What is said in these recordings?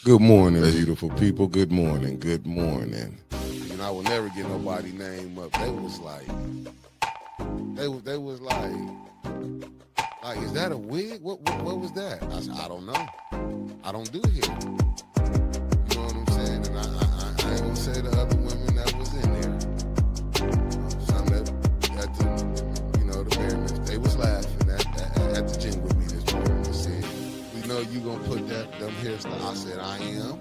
Good morning, beautiful people. Good morning. Good morning. I will never get nobody name up. They was like, is that a wig? What was that? I said, I don't know. I don't do hair. You know what I'm saying? And I ain't gonna say the other women that was in there. Some that the parents, they was laughing at the gym with me this morning. They said, we know you gonna put them hairstyles. I said, I am.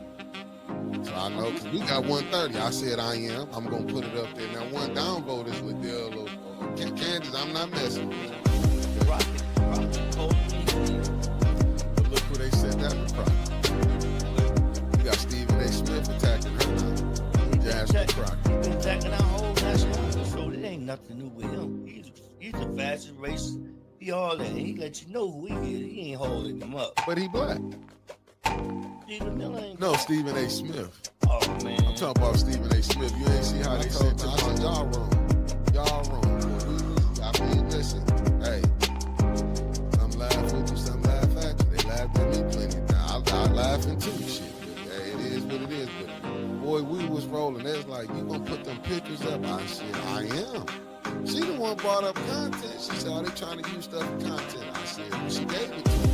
So I know, because we got 130. I said I am. I'm going to put it up there. Now, one downvote is Liddell or Candace. I'm not messing with it. But look who they said that was Crockett. We got Stephen A. Smith attacking her now. Jasmine Crockett. Been attacking our whole national show. It ain't nothing new with him. He's the fastest racer. He all that. He let you know who he is. He ain't holding them up. But he black. Stephen Miller ain't. No, Stephen A. Smith. Oh, man. I'm talking about Stephen A. Smith. You ain't see how they said, I said, y'all wrong. Y'all wrong. I mean, listen, hey, some laugh with you, some laugh at you. They laughed at me plenty. Now, I laughing too, shit. But, hey, it is what it is. But, boy, we was rolling. They was like, you gonna put them pictures up? I said, I am. She the one brought up content. She said, oh, they trying to use stuff for content. I said, well, she gave it to me.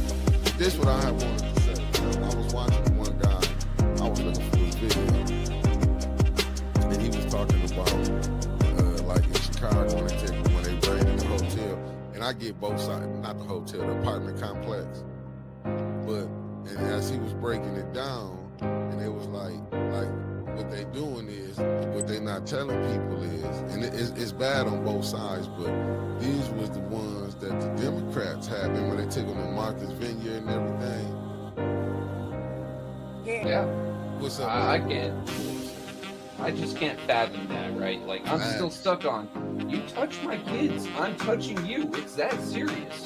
This what I have wanted to say. I was watching one guy. I was looking for his video, and he was talking about like in Chicago when they raided the hotel. And I get both sides, not the hotel, the apartment complex. But and as he was breaking it down, and it was like what they doing is what they not telling people is, and it's bad on both sides. But these was the ones that the Democrats had. Remember they took them to Martha's Vineyard and everything. Yeah. What's up? I just can't fathom that, right? Like, I'm still stuck on, you touch my kids, I'm touching you. It's that serious.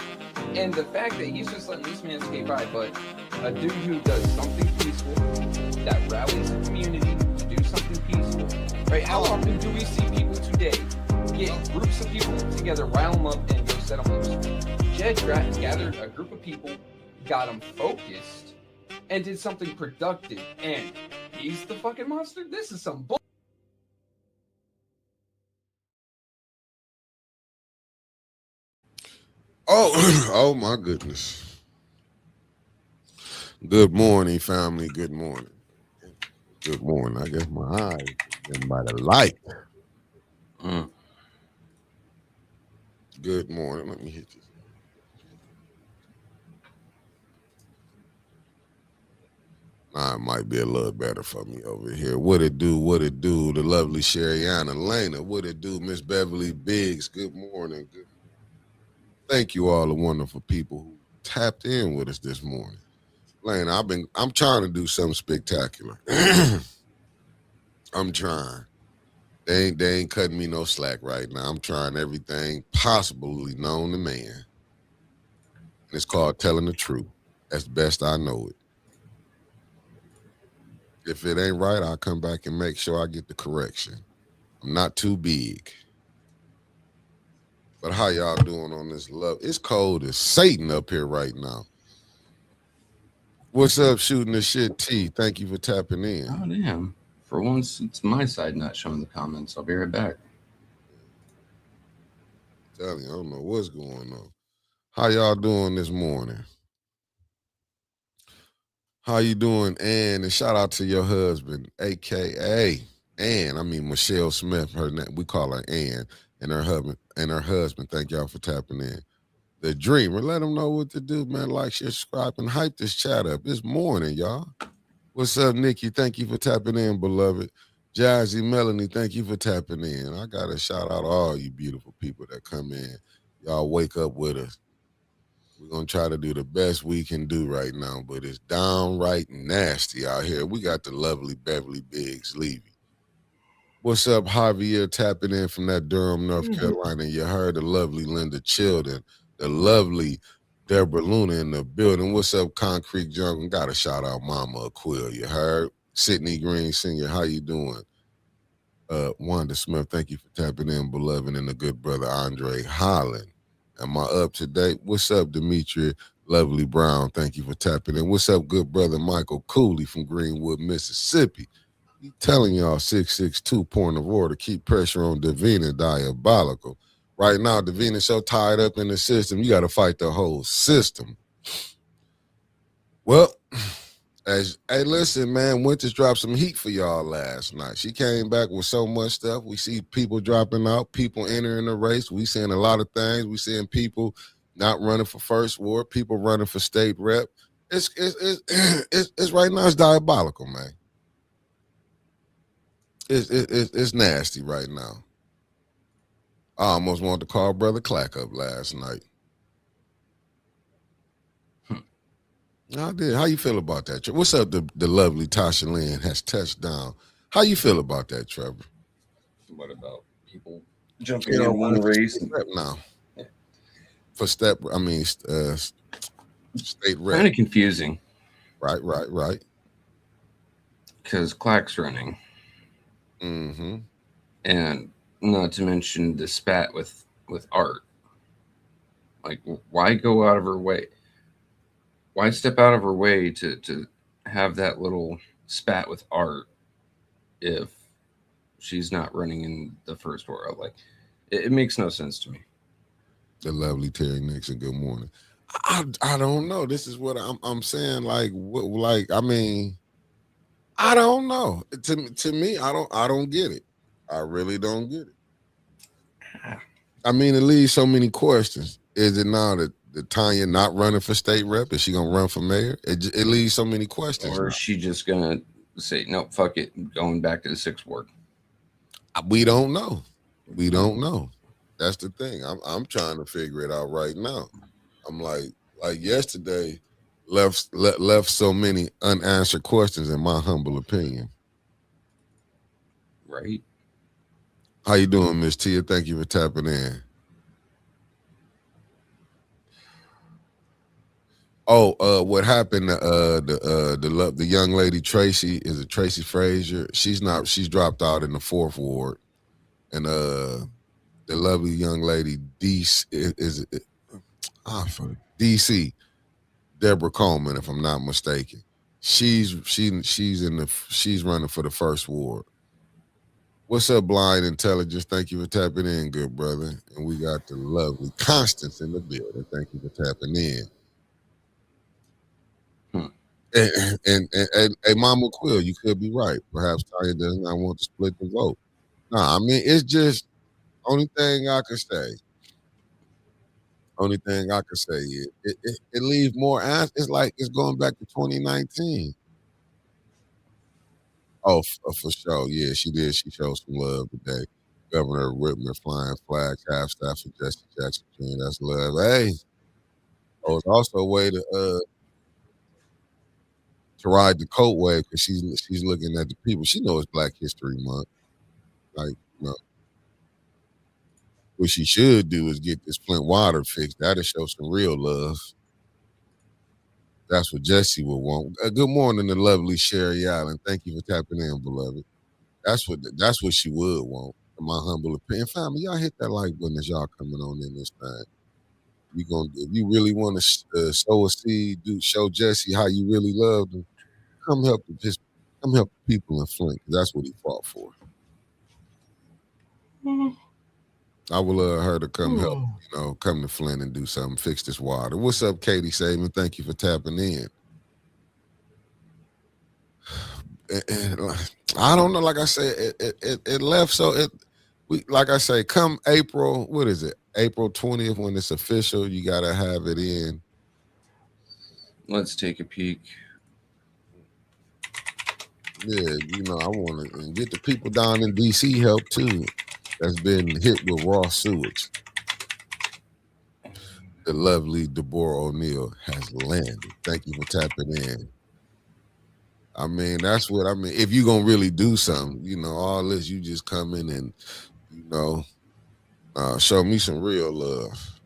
And the fact that he's just letting this man skate by, but a dude who does something peaceful, that rallies the community to do something peaceful, right? How often do we see people today get groups of people together, rile them up, and go set them loose? Jed gathered a group of people, got them focused, and did something productive, and he's the fucking monster? This is some bull. Oh my goodness. Good morning, family. Good morning. Good morning. I guess my eyes getting by the light. Good morning. Let me hit this. It might be a little better for me over here. What it do? The lovely Sherriana Lena. What it do? Miss Beverly Biggs. Good morning. Good. Thank you all the wonderful people who tapped in with us this morning. Lena, I'm trying to do something spectacular. I'm trying. They ain't cutting me no slack right now. I'm trying everything possibly known to man. And it's called telling the truth. That's the best I know it. If it ain't right, I'll come back and make sure I get the correction. I'm not too big. But how y'all doing on this love? It's cold as Satan up here right now. What's up, shooting the shit T? Thank you for tapping in. Oh, damn. For once, it's my side not showing the comments. I'll be right back. Tell you, I don't know what's going on. How y'all doing this morning? How you doing, Ann? And shout out to your husband, a.k.a. Ann. I mean, Michelle Smith. Her name, we call her Ann, and her husband. Thank y'all for tapping in. The Dreamer. Let them know what to do, man. Like, share, subscribe, and hype this chat up. It's morning, y'all. What's up, Nikki? Thank you for tapping in, beloved. Jazzy Melanie, thank you for tapping in. I got to shout out all you beautiful people that come in. Y'all wake up with us. We're going to try to do the best we can do right now, but it's downright nasty out here. We got the lovely Beverly Biggs Levy. What's up, Javier, tapping in from that Durham, North Carolina. You heard the lovely Linda Childen, the lovely Deborah Luna in the building. What's up, Concrete Jungle? Got to shout out Mama Aquill. You heard? Sydney Green Sr., how you doing? Wanda Smith, thank you for tapping in, beloved, and the good brother Andre Holland. Am I up to date? What's up, Demetria Lovely Brown, thank you for tapping in. What's up, good brother Michael Cooley from Greenwood, Mississippi? He telling y'all 662 point of order. Keep pressure on Davina, diabolical. Right now, Davina's so tied up in the system, you got to fight the whole system. Well, hey, listen, man, Winters dropped some heat for y'all last night. She came back with so much stuff. We see people dropping out, people entering the race. We seeing a lot of things. We seeing people not running for first ward, people running for state rep. It's right now. It's diabolical, man. It's nasty right now. I almost wanted to call Brother Clack up last night. I did. How you feel about that? What's up? The lovely Tasha Lynn has touched down. How you feel about that, Trevor? What about people jumping in one race now? Yeah. For state rep. Kind of confusing. Right. Because Clack's running. Mm-hmm. And not to mention the spat with Art. Like, why go out of her way? Why step out of her way to have that little spat with Art if she's not running in the first world? Like, it makes no sense to me. The lovely Terry Nixon, good morning. I don't know. This is what I'm saying. Like, I don't know. To me, I don't get it. I really don't get it. I mean, it leaves so many questions. Is it now that Tanya not running for state rep? Is she gonna run for mayor? It leaves so many questions. Or is she just gonna say, no, fuck it, going back to the 6th ward? We don't know. We don't know. That's the thing. I'm trying to figure it out right now. I'm like yesterday left so many unanswered questions, in my humble opinion. Right. How you doing, Miss Tia? Thank you for tapping in. Oh, what happened? The young lady Tracy, is it Tracy Frazier? She's dropped out in the 4th ward, and the lovely young lady DC Deborah Coleman, if I'm not mistaken. She's running for the 1st ward. What's up, Blind Intelligence? Thank you for tapping in, good brother. And we got the lovely Constance in the building. Thank you for tapping in. And Mama Quill, you could be right. Perhaps Tanya does not want to split the vote. Nah, I mean, it's just only thing I can say. Only thing I can say is it leaves more answers. It's like it's going back to 2019. Oh, for sure. Yeah, she did. She showed some love today. Governor Whitmer flying flags, half staff for Jesse Jackson Jr. That's love. Hey. Oh, it's also a way to ride the coat wave because she's looking at the people. She knows it's Black History Month. Like, you know, what she should do is get this Flint water fixed. That'll show some real love. That's what Jesse would want. Good morning, the lovely Sherry Allen. Thank you for tapping in, beloved. That's what she would want, in my humble opinion. Family, y'all hit that like button as y'all coming on in this time. If you really want to sow a seed, show Jesse how you really love him. Come help people in Flint, because that's what he fought for. Mm-hmm. I would love her to come help, come to Flint and do something, fix this water. What's up, Katie Saban? Thank you for tapping in. And I don't know, like I said, it left, so like I say, come April, what is it? April 20th, when it's official, you gotta have it in. Let's take a peek. Yeah, I want to get the people down in DC help too. That's been hit with raw sewage. The lovely Deborah O'Neill has landed. Thank you for tapping in. I mean, that's what I mean. If you're going to really do something, all this, you just come in and, show me some real love.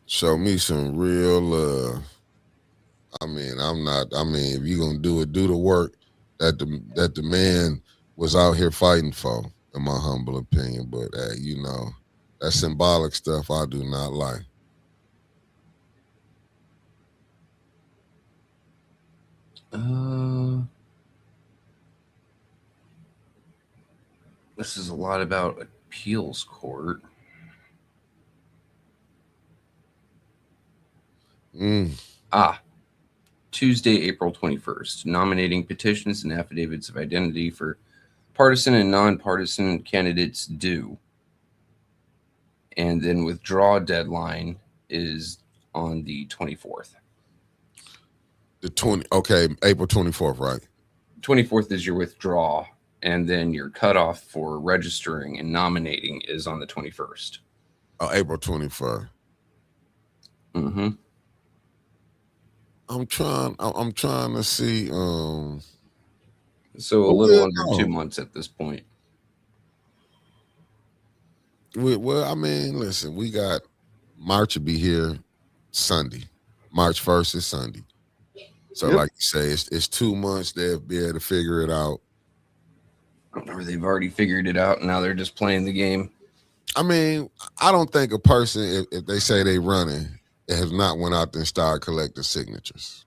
Show me some real love. I mean, if you're going to do the work that the man was out here fighting for, in my humble opinion. But, That symbolic stuff I do not like. This is a lot about appeals court. Tuesday, April 21st, nominating petitions and affidavits of identity for partisan and nonpartisan candidates due. And then withdraw deadline is on the 24th. April 24th, right? 24th is your withdrawal, and then your cutoff for registering and nominating is on the 21st. Oh, April 21st. Mm-hmm. I'm trying to see. So a little under 2 months at this point. Well, I mean, listen, we got March will be here Sunday. March 1st is Sunday. So, like you say, it's 2 months. They'll be able to figure it out. Or they've already figured it out, and now they're just playing the game. I mean, I don't think a person, if they say they running, has not went out there and started collecting signatures.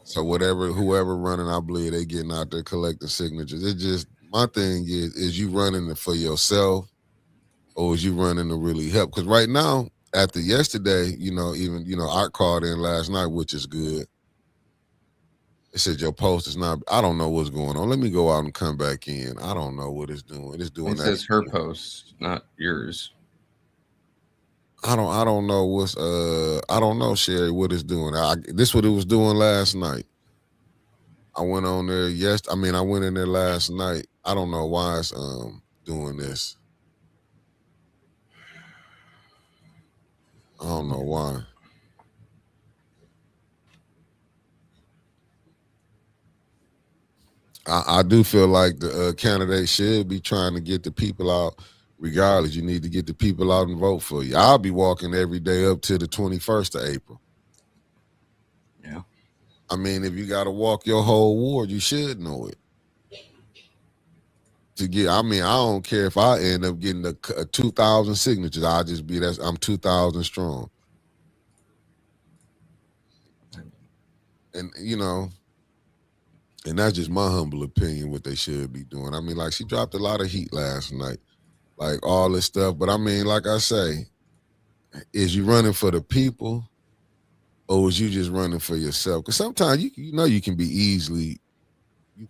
So whoever running, I believe they getting out there collecting signatures. It just, my thing is you running it for yourself, or is you running to really help? Because right now, after yesterday, Art called in last night, which is good. It said your post is not. I don't know what's going on. Let me go out and come back in. I don't know what it's doing. It's doing. It says her post, not yours. I don't know what's. I don't know, Sherry, what it's doing. This is what it was doing last night. I went on there. I went in there last night. I don't know why it's doing this. I don't know why. I do feel like the candidate should be trying to get the people out. Regardless, you need to get the people out and vote for you. I'll be walking every day up to the 21st of April. Yeah. I mean, if you got to walk your whole ward, you should know it. I don't care if I end up getting a 2,000 signatures. I'll just be I'm 2,000 strong. And, and that's just my humble opinion, what they should be doing. I mean, like, she dropped a lot of heat last night, like all this stuff. But I mean, like I say, is you running for the people, or is you just running for yourself? Because sometimes you can easily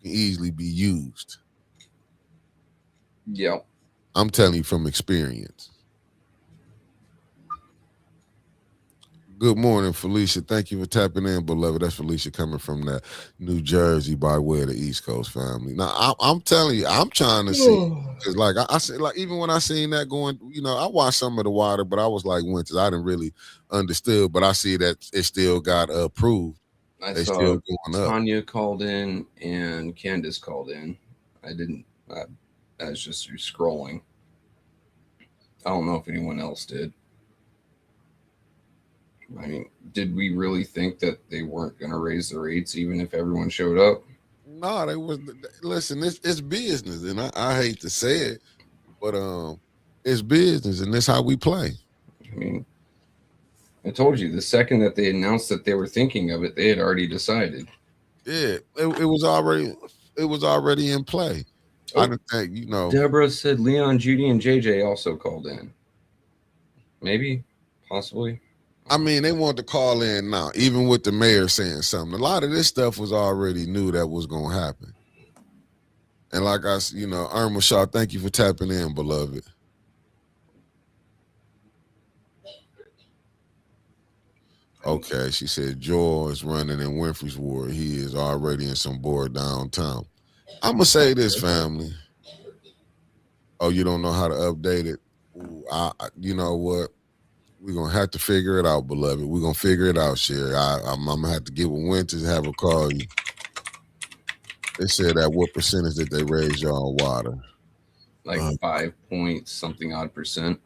be used. Yeah. I'm telling you from experience. Good morning, Felicia. Thank you for tapping in, beloved. That's Felicia coming from that New Jersey by way of the East Coast family. Now, I'm telling you, I'm trying to see. Because, like, I said, like, even when I seen that going, I watched some of the water, but I was like, Winters, I didn't really understood. But I see that it still got approved. They saw still going up. Tanya called in and Candace called in. I was just scrolling. I don't know if anyone else did. I mean, did we really think that they weren't going to raise the rates even if everyone showed up? No, they was. Listen, it's business, and I hate to say it, but it's business, and that's how we play. I mean, I told you, the second that they announced that they were thinking of it, they had already decided. Yeah, it was already in play. I don't think, Deborah said Leon, Judy, and JJ also called in. Maybe, possibly. I mean, they want to call in now, even with the mayor saying something. A lot of this stuff was already knew that was going to happen. And like Irma Shaw, thank you for tapping in, beloved. Okay, she said Joel is running in Winfrey's ward. He is already in some board downtown. I'm going to say this, family. Oh, you don't know how to update it? Ooh, you know what? We're going to have to figure it out, beloved. We're going to figure it out, Sherry. I'm going to have to get with Winters and have her call you. They said that what percentage did they raise y'all water? Like 5 point something odd percent.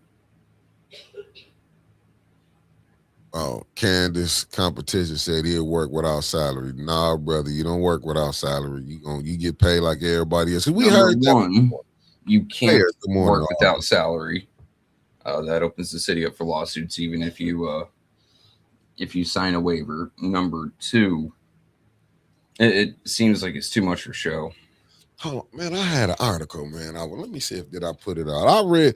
Oh, Candace Competition said he'll work without salary. Nah, brother, you don't work without salary. You get paid like everybody else. We heard that. You can't work without salary. That opens the city up for lawsuits, even if you sign a waiver. Number two, it seems like it's too much for show. Oh man, I had an article, man. Let me see if did I put it out. I read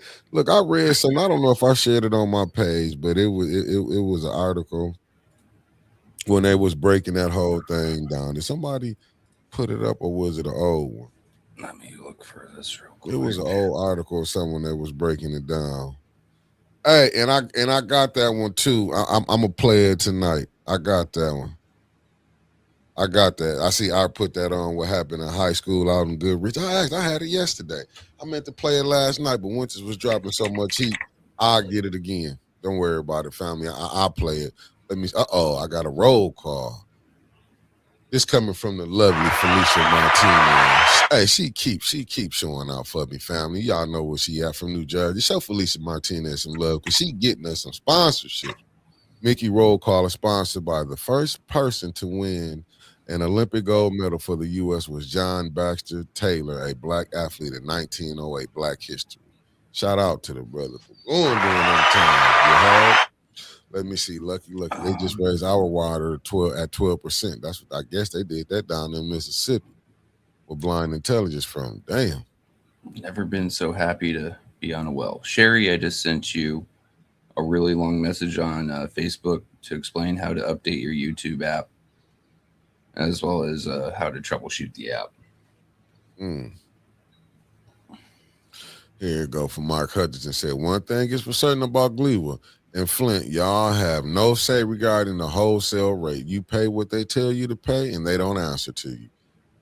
something. I don't know if I shared it on my page, but it was an article when they was breaking that whole thing down. Did somebody put it up, or was it an old one? Let me look for this real quick. It was an old article of someone that was breaking it down. Hey, and I got that one too. I'm gonna play it tonight. I got that one. I got that. I see I put that on what happened in high school out in Goodrich. I had it yesterday. I meant to play it last night, but Winters was dropping so much heat, I'll get it again. Don't worry about it, family. I'll play it. I got a roll call. This coming from the lovely Felicia Martinez. Hey, she keeps showing out for me, family. Y'all know where she at from New Jersey. Show Felicia Martinez some love because she getting us some sponsorship. Mickey Roll Call is sponsored by the first person to win an Olympic gold medal for the U.S. was John Baxter Taylor, a black athlete in 1908 Black History. Shout out to the brother for going during them times. You heard? Let me see. Lucky. They just raised our water at 12%. That's what I guess they did that down in Mississippi with Blind Intelligence from. Damn. Never been so happy to be on a well. Sherry, I just sent you a really long message on Facebook to explain how to update your YouTube app, as well as how to troubleshoot the app. Here you go from Mark Hutchinson. Said, one thing is for certain about Gleewood and Flint, y'all have no say regarding the wholesale rate. You pay what they tell you to pay, and they don't answer to you.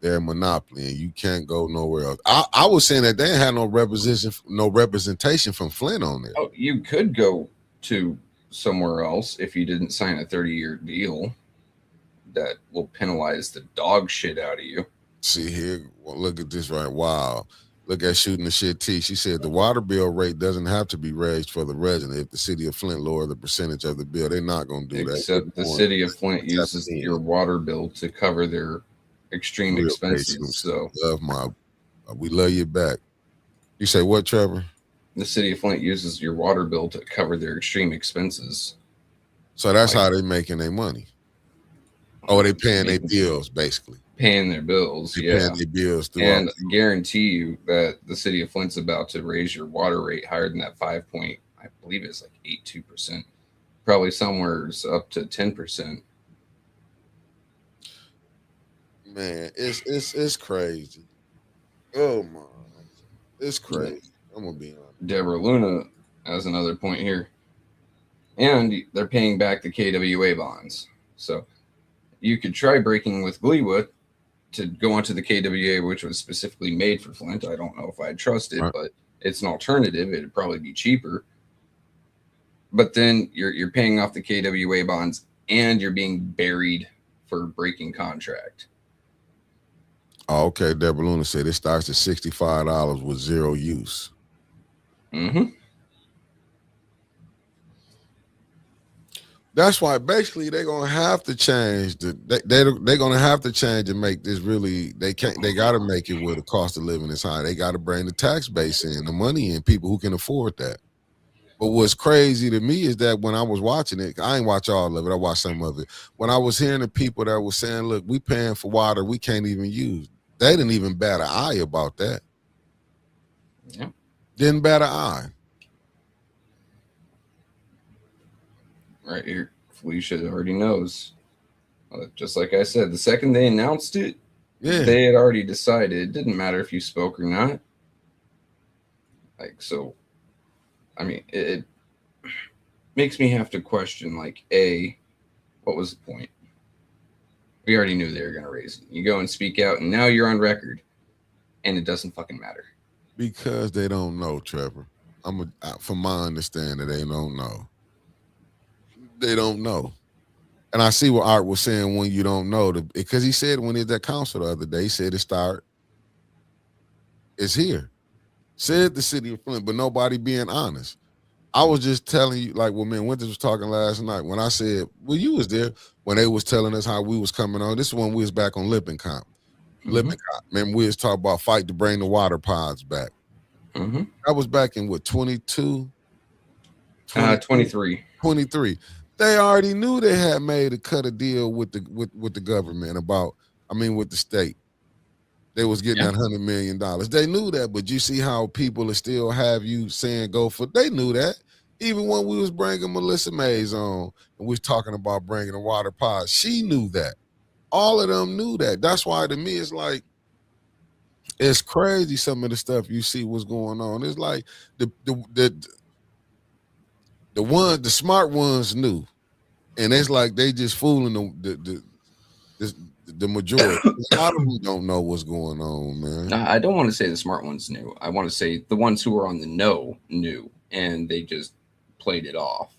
They're a monopoly, and you can't go nowhere else. I was saying that they didn't have no representation from Flint on there. Oh, you could go to somewhere else if you didn't sign a 30-year deal that will penalize the dog shit out of you. See here, well, look at this right. Wow. Look at shooting the shit T. She said the water bill rate doesn't have to be raised for the resident. If the city of Flint lower the percentage of the bill, they're not going to do that. Except the city of Flint uses your water bill to cover their extreme expenses. So we love you back. You say what, Trevor? The city of Flint uses your water bill to cover their extreme expenses. So that's how they're making their money. Oh, they paying their bills, basically. Paying their bills, paying their bills. And guarantee you that the city of Flint's about to raise your water rate higher than that 5 point, I believe it's like 82%. Probably somewhere up to 10%. Man, it's crazy. Oh my, it's crazy. I'm gonna be honest. Deborah Luna has another point here, and they're paying back the KWA bonds. So you could try breaking with Gleewood to go onto the KWA, which was specifically made for Flint. I don't know if I'd trust it, but it's an alternative. It'd probably be cheaper. But then you're paying off the KWA bonds, and you're being buried for breaking contract. Oh, okay. Deborah Luna said it starts at $65 with zero use. Mm-hmm. That's why basically they're gonna have to change they're gonna have to change and make this really. They gotta make it where the cost of living is high. They gotta bring the tax base in, the money in, people who can afford that. But what's crazy to me is that when I was watching it, I ain't watch all of it, I watched some of it. When I was hearing the people that were saying, look, we paying for water we can't even use, they didn't even bat an eye about that. Yeah. Didn't bat an eye. Right here, Felicia already knows. Just like I said, the second they announced it, they had already decided. It didn't matter if you spoke or not. Like, so, I mean, it makes me have to question, like, what was the point? We already knew they were going to raise it. You go and speak out, and now you're on record, and it doesn't fucking matter. Because they don't know, Trevor. From my understanding, they don't know. They don't know. And I see what Art was saying when you don't know. Because he said when he was at council the other day, he said it's here. Said the city of Flint, but nobody being honest. I was just telling you, like when me and Winters was talking last night, when I said, well, you was there when they was telling us how we was coming on. This is when we was back on Lippincott. Remember, we was talking about fight to bring the water pods back. Mm-hmm. That was back in, 22? 23. 23. They already knew they had made a cut a deal with the government with the state. They was getting that $100 million. They knew that, but you see how people still have you saying go for. They knew that. Even when we was bringing Melissa Mays on and we was talking about bringing the water pod, she knew that. All of them knew that. That's why to me it's like it's crazy some of the stuff you see what's going on. It's like the smart ones knew, and it's like they just fooling the majority. A lot of them don't know what's going on, man. I don't want to say the smart ones knew. I want to say the ones who were on the know knew, and they just played it off,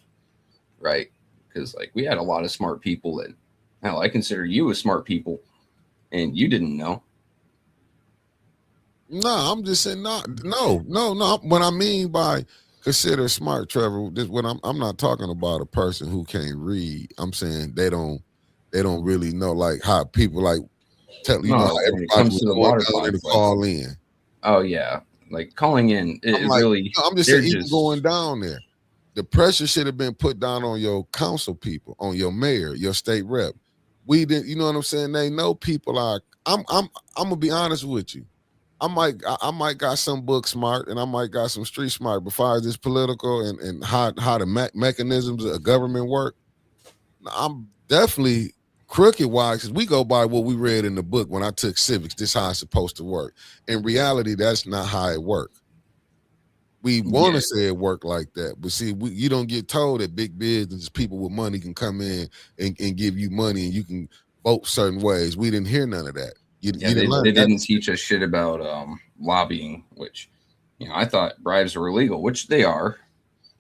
right? Because like we had a lot of smart people that, hell, I consider you a smart people, and you didn't know. No, I'm just saying no. What I mean by consider smart, Trevor, this when I'm not talking about a person who can't read. I'm saying they don't really know like how people like tell you know everybody to the water to call in. Oh yeah, like calling in is really. I'm just saying even going down there, the pressure should have been put down on your council people, on your mayor, your state rep. We didn't, you know what I'm saying? They know people are. I'm gonna be honest with you. I might got some book smart and I might got some street smart, but far as this political and how the mechanisms of government work, I'm definitely crooked wise because we go by what we read in the book when I took civics. This is how it's supposed to work. In reality, that's not how it works. We want to say it work like that, but see, you don't get told that big business people with money can come in and give you money and you can vote certain ways. We didn't hear none of that. They didn't teach us shit about lobbying, which, I thought bribes were illegal, which they are,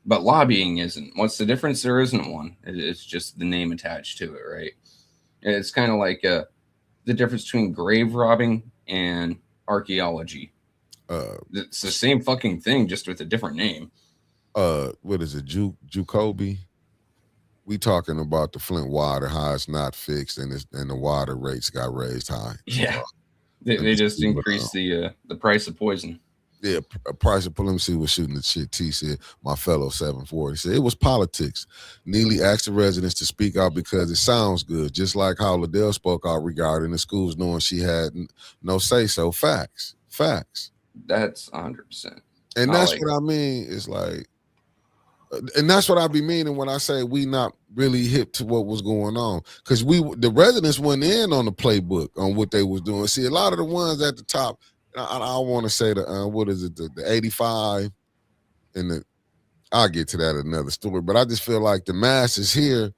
but lobbying isn't. What's the difference? There isn't one. It's just the name attached to it, right? It's kind of like the difference between grave robbing and archaeology. It's the same fucking thing, just with a different name. What is it, Jacoby? We talking about the Flint water, how it's not fixed, and the water rates got raised high. Yeah, they just increased the price of poison. Yeah, price of. Let me see what shooting the shit. T said, my fellow 740 said it was politics. Neely asked the residents to speak out because it sounds good, just like how Liddell spoke out regarding the schools, knowing she had no say so. Facts. That's 100%. And that's what I mean. It's like. And that's what I be meaning when I say we not really hip to what was going on, because the residents went in on the playbook on what they was doing. See, a lot of the ones at the top, I want to say the 85 and I'll get to that in another story, but I just feel like the masses here,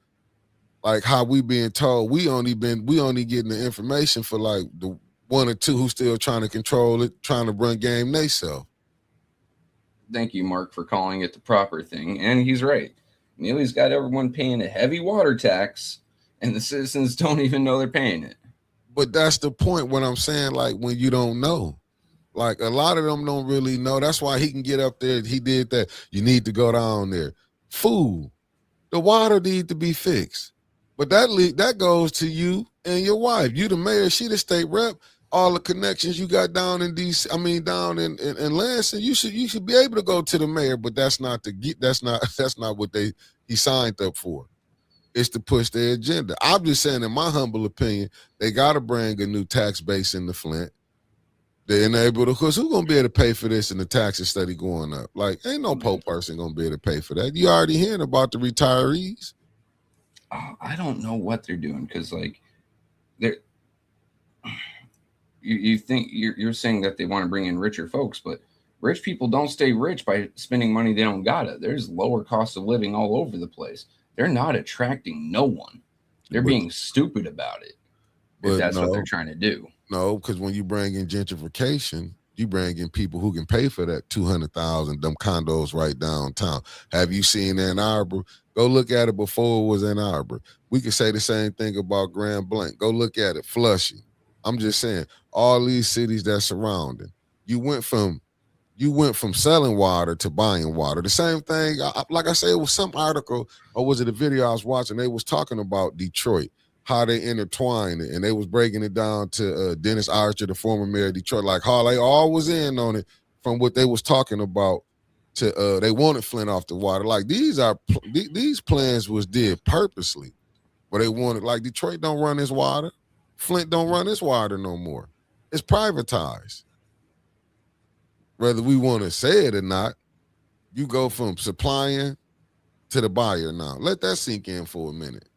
like how we being told, we only getting the information for like the one or two who still trying to control it, trying to run game they self. Thank you, Mark, for calling it the proper thing. And he's right. Neely's got everyone paying a heavy water tax, and the citizens don't even know they're paying it. But that's the point when I'm saying, like, when you don't know. Like, a lot of them don't really know. That's why he can get up there. He did that. You need to go down there. Food. The water need to be fixed. But that goes to you and your wife. You the mayor, she the state rep. All the connections you got down in DC, down in Lansing, you should be able to go to the mayor, but that's not what he signed up for. It's to push their agenda. I'm just saying, in my humble opinion, they got to bring a new tax base into Flint. They enable to, because who's gonna be able to pay for this and the taxes steady going up? Like, ain't no poor person gonna be able to pay for that. You already hearing about the retirees. I don't know what they're doing, because like they're. You think you're saying that they want to bring in richer folks, but rich people don't stay rich by spending money they don't got it. There's lower cost of living all over the place. They're not attracting no one. They're being stupid about it. If that's what they're trying to do. No, because when you bring in gentrification, you bring in people who can pay for that 200,000, them condos right downtown. Have you seen Ann Arbor? Go look at it before it was Ann Arbor. We could say the same thing about Grand Blanc. Go look at it, Flushing. I'm just saying, all these cities that surrounding, you went from selling water to buying water. The same thing, like I said, it was some article, or was it a video I was watching? They was talking about Detroit, how they intertwined it, and they was breaking it down to Dennis Archer, the former mayor of Detroit, like how they all was in on it from what they was talking about they wanted Flint off the water. Like these plans was did purposely, where they wanted, like, Detroit don't run this water, Flint don't run this water no more. It's privatized. Whether we want to say it or not, you go from supplying to the buyer now. Let that sink in for a minute.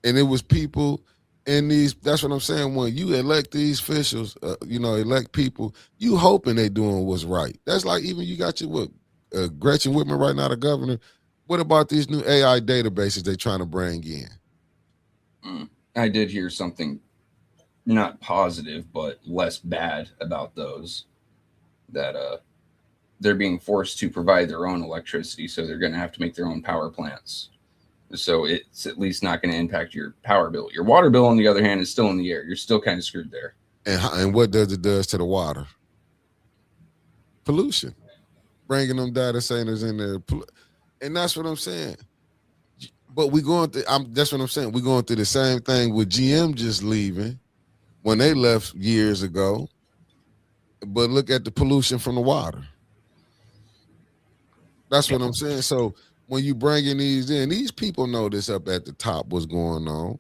And it was people in these, that's what I'm saying, when you elect these officials, elect people, you hoping they doing what's right. That's like, even you got your Gretchen Whitmer right now, the governor. What about these new AI databases they trying to bring in? I did hear something not positive, but less bad about those, that they're being forced to provide their own electricity, so they're going to have to make their own power plants. So it's at least not going to impact your power bill. Your water bill, on the other hand, is still in the air. You're still kind of screwed there. And what does it does to the water? Pollution. Bringing them data centers in there. And that's what I'm saying. But we going through, that's what I'm saying. We're going through the same thing with GM just leaving when they left years ago. But look at the pollution from the water. That's what I'm saying. So when you bringing these in, these people know this up at the top, what's going on.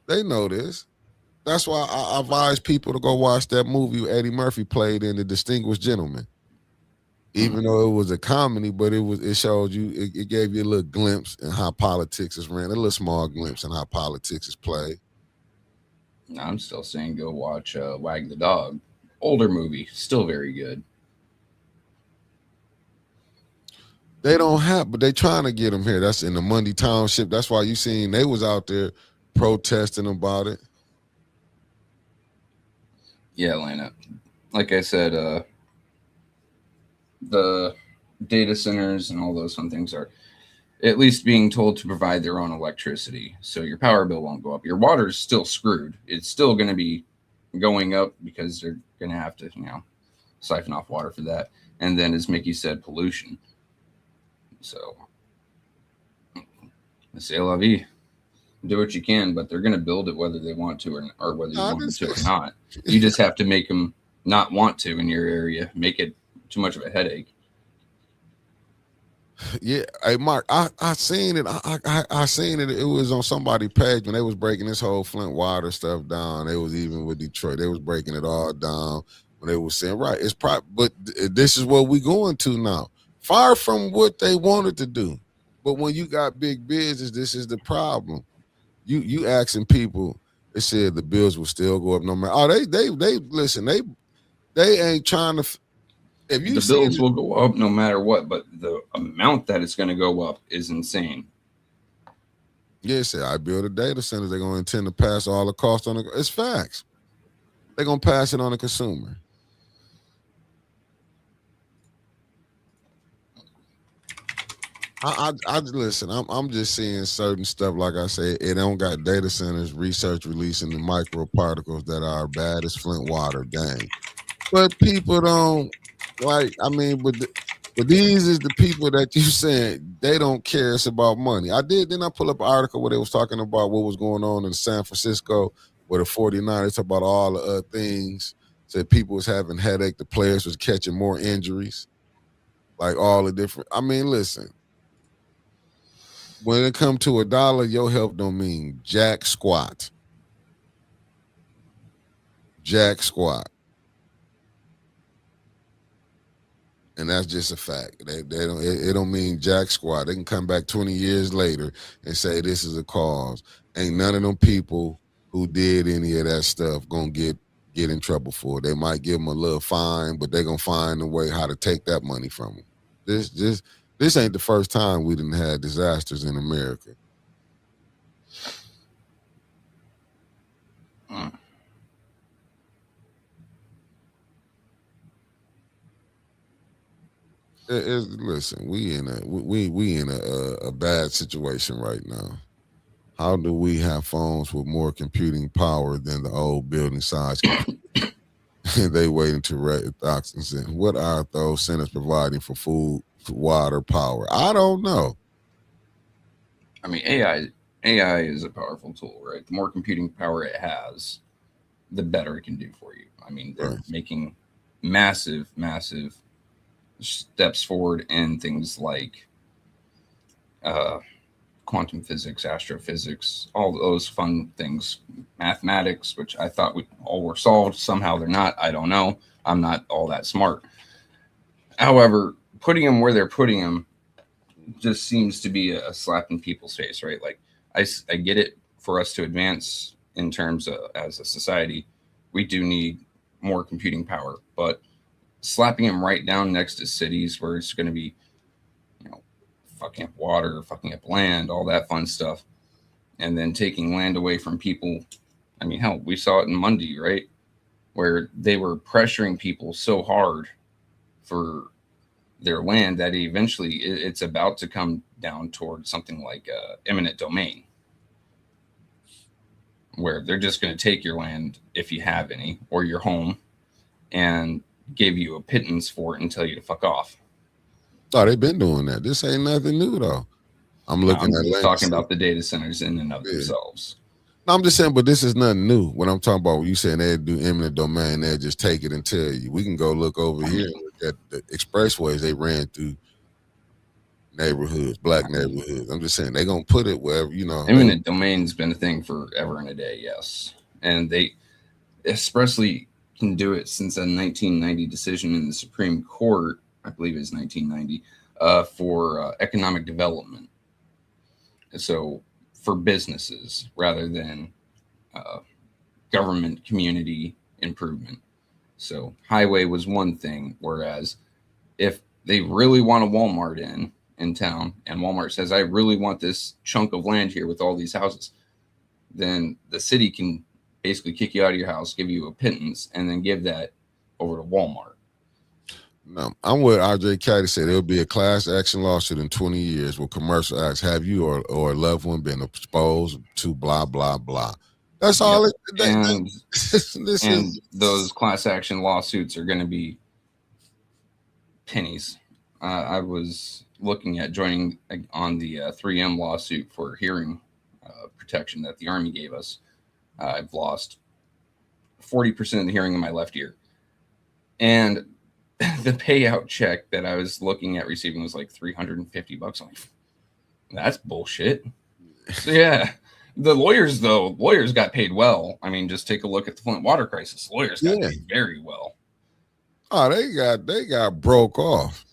They know this. That's why I advise people to go watch that movie Eddie Murphy played in, The Distinguished Gentleman. Even though it was a comedy, but it showed you, it gave you a little glimpse in how politics is ran, a little small glimpse in how politics is played. I'm still saying go watch Wag the Dog. Older movie, still very good. They don't have, but they trying to get them here. That's in the Mundy Township. That's why you seen they was out there protesting about it. Yeah, Atlanta. Like I said, the data centers and all those fun things are at least being told to provide their own electricity, so your power bill won't go up. Your water is still screwed. It's still going to be going up because they're going to have to, siphon off water for that. And then, as Mickey said, pollution. So, c'est la vie. Do what you can, but they're going to build it whether they want to or whether you want them to or not. You just have to make them not want to in your area. Make it too much of a headache. Yeah, hey Mark, I seen it. I seen it. It was on somebody's page when they was breaking this whole Flint water stuff down. They was even with Detroit. They was breaking it all down when they was saying, right, it's but this is what we going to now. Far from what they wanted to do. But when you got big business, this is the problem. You asking people, they said the bills will still go up no matter. Oh, they listen, they ain't trying to. If you the bills will go up no matter what, but the amount that it's going to go up is insane. Yeah, say I build a data center, they're going to intend to pass all the cost on it's facts. They're going to pass it on the consumer. I listen. I'm just seeing certain stuff. Like I said, it don't got data centers research releasing the microparticles that are bad as Flint water. Dang, but people don't like. I mean, but these is the people that you saying they don't care. It's about money. Then I pull up an article where they was talking about what was going on in San Francisco where the 49ers talk about all the things. Said people was having headache. The players was catching more injuries. Like all the different. I mean, listen. When it come to $1, your health don't mean jack squat. Jack squat. And that's just a fact. They don't. It don't mean jack squat. They can come back 20 years later and say this is a cause. Ain't none of them people who did any of that stuff gonna get in trouble for it. They might give them a little fine, but they're gonna find a way how to take that money from them. This ain't the first time we didn't have disasters in America. Listen, we in a bad situation right now. How do we have phones with more computing power than the old building size? They waiting to rate oxygen. What are those centers providing for food, water, power? I don't know. I mean, AI is a powerful tool, right? The more computing power it has, the better it can do for you. I mean, they're making massive steps forward in things like quantum physics, astrophysics, all those fun things, mathematics, which I thought we all were solved. Somehow they're not. I don't know. I'm not all that smart. However, putting them where they're putting them just seems to be a slap in people's face, right? Like, I get it. For us to advance in terms of as a society, we do need more computing power, but slapping them right down next to cities where it's going to be, fucking up water, fucking up land, all that fun stuff, and then taking land away from people. I mean, hell, we saw it in Mundy, right? Where they were pressuring people so hard for their land that eventually it's about to come down towards something like eminent domain, where they're just going to take your land, if you have any, or your home, and give you a pittance for it and tell you to fuck off. Oh, they've been doing that. This ain't nothing new, though. I'm looking at just talking about the data centers in and of themselves. No, I'm just saying, but this is nothing new. When I'm talking about, you saying they'd do eminent domain, they'd just take it and tell you. We can go look over here and look at the expressways they ran through neighborhoods, black neighborhoods. I'm just saying they're going to put it wherever, Eminent domain's been a thing forever and a day, yes. And they expressly can do it since a 1990 decision in the Supreme Court, I believe it's 1990, for economic development. So for businesses rather than government community improvement. So highway was one thing, whereas if they really want a Walmart in town and Walmart says, I really want this chunk of land here with all these houses, then the city can basically kick you out of your house, give you a pittance, and then give that over to Walmart. No, I'm what RJ Caddy said. It'll be a class action lawsuit in 20 years with commercial acts. Have you or a loved one been exposed to blah, blah, blah? That's all. And those class action lawsuits are going to be pennies. I was looking at joining on the 3M lawsuit for hearing protection that the Army gave us. I've lost 40% of the hearing in my left ear. And the payout check that I was looking at receiving was like $350. I'm like, that's bullshit. So yeah, the lawyers got paid well. I mean, just take a look at the Flint water crisis. Lawyers got paid very well. Oh, they got broke off.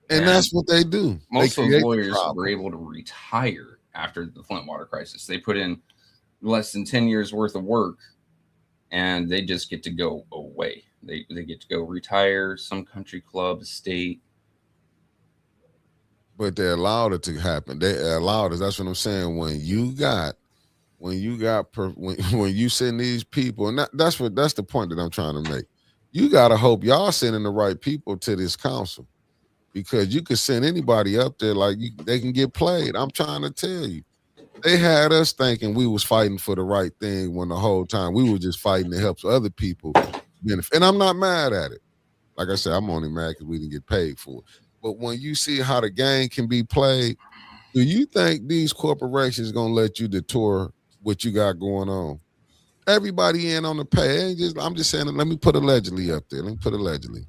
And that's what they do. Most of those lawyers were able to retire after the Flint water crisis. They put in less than 10 years worth of work and they just get to go away. They get to go retire, some country club, state. But they allowed it to happen. They allowed it. That's what I'm saying. When you send these people, and that's the point that I'm trying to make. You gotta hope y'all sending the right people to this council, because you could send anybody up there they can get played. I'm trying to tell you, they had us thinking we was fighting for the right thing when the whole time we were just fighting to help other people benefit. And I'm not mad at it. Like I said, I'm only mad because we didn't get paid for it. But when you see how the game can be played, do you think these corporations gonna let you detour what you got going on? Everybody in on the pay. I'm just saying, let me put allegedly up there. Let me put allegedly.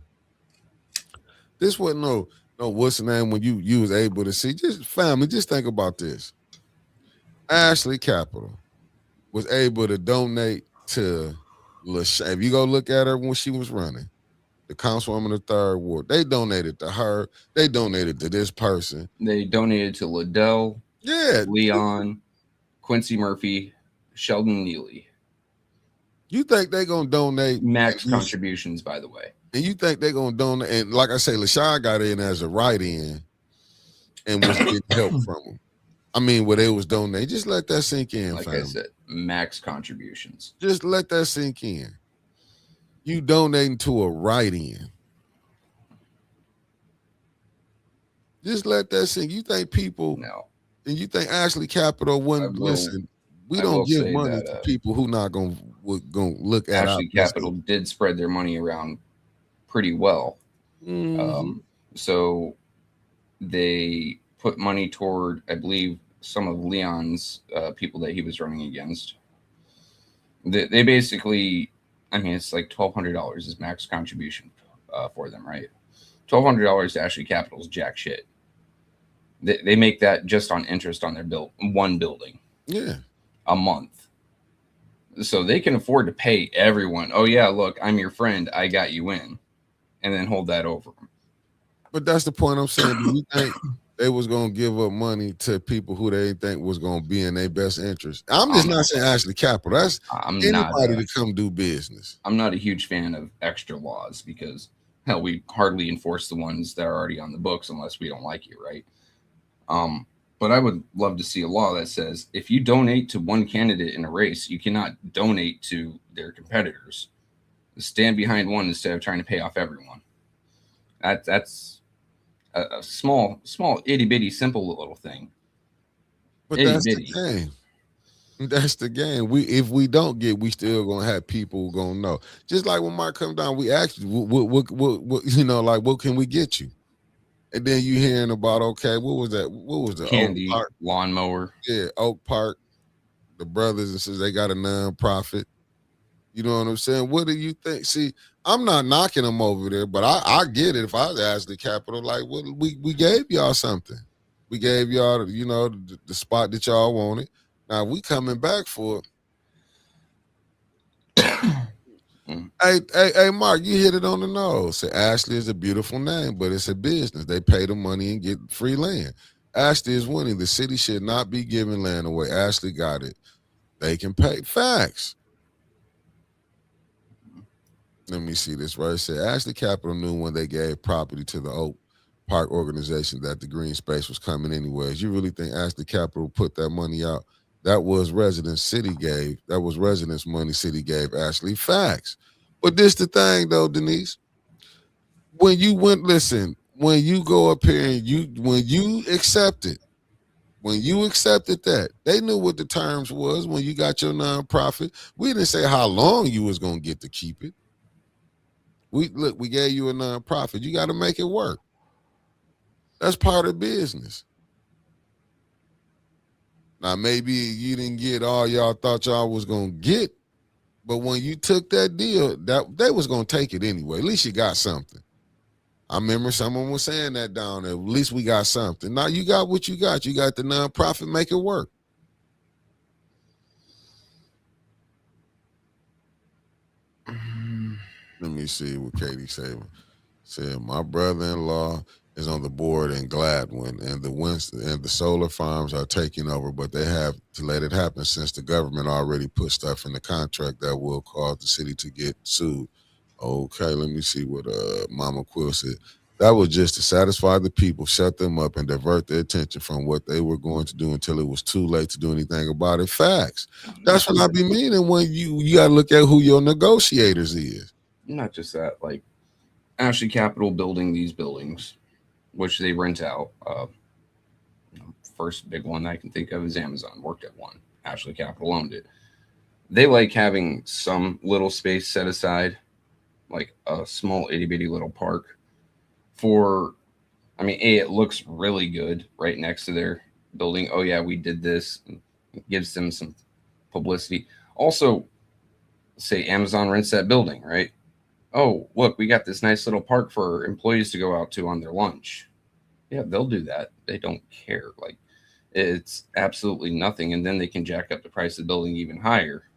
This wasn't no what's the name when you was able to see. Just family, just think about this. Ashley Capital was able to donate to LaShawn. If you go look at her when she was running, the councilwoman of the 3rd Ward, they donated to her. They donated to this person. They donated to Liddell, Leon, Quincy Murphy, Sheldon Neely. You think they're going to donate? Max contributions, by the way. And you think they're going to donate? And like I say, LaShawn got in as a write-in and was getting help from them. I mean, where they was donating. Just let that sink in, like family. I said, max contributions. Just let that sink in. You donating to a write-in. Just let that sink. You think people? No. And you think Ashley Capital wouldn't listen? We don't give money to people who not gonna look at. Ashley Capital did spread their money around pretty well. Mm-hmm. So they put money toward, I believe, some of Leon's people that he was running against. They basically, I mean, it's like $1,200 is max contribution for them, right? $1,200 to Ashley Capital's jack shit. They make that just on interest on their one building. Yeah. A month. So they can afford to pay everyone. Oh yeah, look, I'm your friend. I got you in, and then hold that over them. But that's the point I'm saying. Do you think they was gonna give up money to people who they think was gonna be in their best interest? I'm just not saying Ashley Capital. That's anybody to come do business. I'm not a huge fan of extra laws because hell, we hardly enforce the ones that are already on the books unless we don't like you, right? But I would love to see a law that says if you donate to one candidate in a race, you cannot donate to their competitors. Stand behind one instead of trying to pay off everyone. That's a small, itty bitty, simple little thing. But that's the game. That's the game. If we don't get, we still gonna have people gonna know. Just like when Mark comes down, we ask you, what you know, like what can we get you? And then you hearing about, okay, what was that? What was the candy lawnmower? Yeah, Oak Park. The brothers and sisters, they got a nonprofit. You know what I'm saying? What do you think? See, I'm not knocking them over there, but I get it. If I was Ashley Capital, like, what we gave y'all something. We gave y'all, you know, the spot that y'all wanted. Now we coming back for it. Hey, Mark, you hit it on the nose. Say Ashley is a beautiful name, but it's a business. They pay the money and get free land. Ashley is winning. The city should not be giving land away. Ashley got it. They can pay. Facts. Let me see this right. It said Ashley Capital knew when they gave property to the Oak Park organization that the green space was coming anyways. You really think Ashley Capital put that money out? That was residents city gave. That was residents money city gave Ashley. Facts. But this the thing though, Denise. When you go up here and when you accepted that, they knew what the terms was when you got your nonprofit. We didn't say how long you was gonna get to keep it. We gave you a nonprofit. You got to make it work. That's part of business. Now, maybe you didn't get all y'all thought y'all was going to get, but when you took that deal, that they was going to take it anyway. At least you got something. I remember someone was saying that down there. At least we got something. Now you got what you got. You got the nonprofit, make it work. Let me see what Katie said. Said my brother-in-law is on the board in Gladwin, and the solar farms are taking over, but they have to let it happen since the government already put stuff in the contract that will cause the city to get sued. Okay, let me see what Mama Quill said. That was just to satisfy the people, shut them up, and divert their attention from what they were going to do until it was too late to do anything about it. Facts. That's what I be meaning when you got to look at who your negotiators is. Not just that, like Ashley Capital building these buildings, which they rent out. First big one I can think of is Amazon. Worked at one. Ashley Capital owned it. They like having some little space set aside, like a small itty bitty little park. It looks really good right next to their building. Oh yeah, we did this. It gives them some publicity. Also, say Amazon rents that building, right? Oh, look, we got this nice little park for employees to go out to on their lunch. Yeah, they'll do that. They don't care. Like, it's absolutely nothing. And then they can jack up the price of the building even higher.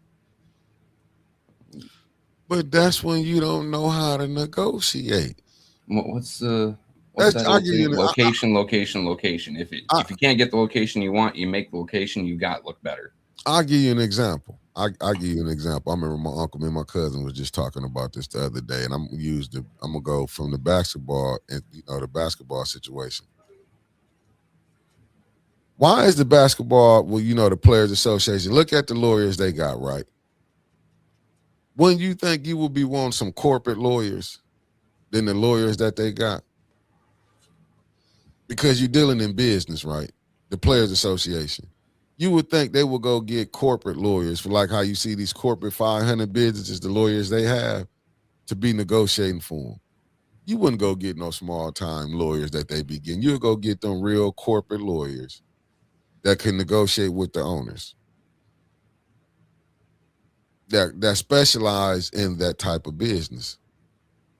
But that's when you don't know how to negotiate. What's that location. If you can't get the location you want, you make the location you got look better. I'll give you an example. I'll give you an example. I remember my uncle and my cousin was just talking about this the other day, and I'm gonna go from the basketball and the basketball situation. Why is the basketball? Well, the Players Association. Look at the lawyers they got, right? When you think you will be wanting some corporate lawyers than the lawyers that they got, because you're dealing in business, right? The Players Association. You would think they would go get corporate lawyers for like how you see these corporate 500 businesses, the lawyers they have to be negotiating for them. You wouldn't go get no small time lawyers that they be getting. You would go get them real corporate lawyers that can negotiate with the owners that specialize in that type of business.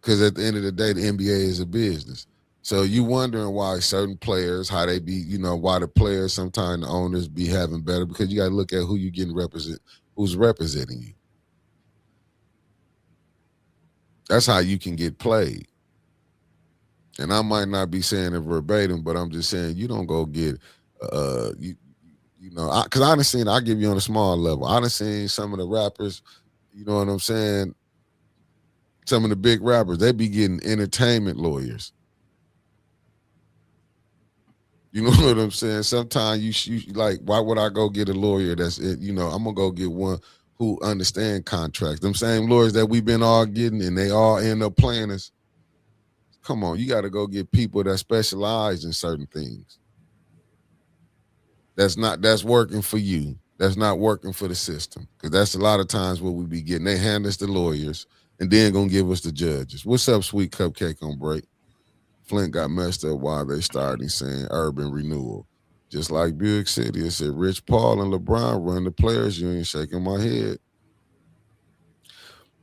because at the end of the day, the NBA is a business. So you wondering why certain players, how they be, why the players sometimes the owners be having better, because you got to look at who you getting who's representing you. That's how you can get played. And I might not be saying it verbatim, but I'm just saying you don't go get because I done seen, I'll give you on a small level. I done seen some of the rappers, you know what I'm saying? Some of the big rappers, they be getting entertainment lawyers. You know what I'm saying? Sometimes you like, why would I go get a lawyer that's it? I'm gonna go get one who understand contracts. Them same lawyers that we've been all getting, and they all end up playing us. Come on, you got to go get people that specialize in certain things. That's working for you. That's not working for the system, because that's a lot of times what we be getting. They hand us the lawyers and then gonna give us the judges. What's up, Sweet Cupcake on break? Flint got messed up while they started saying urban renewal. Just like Buick City, it said Rich Paul and LeBron run the players union, shaking my head.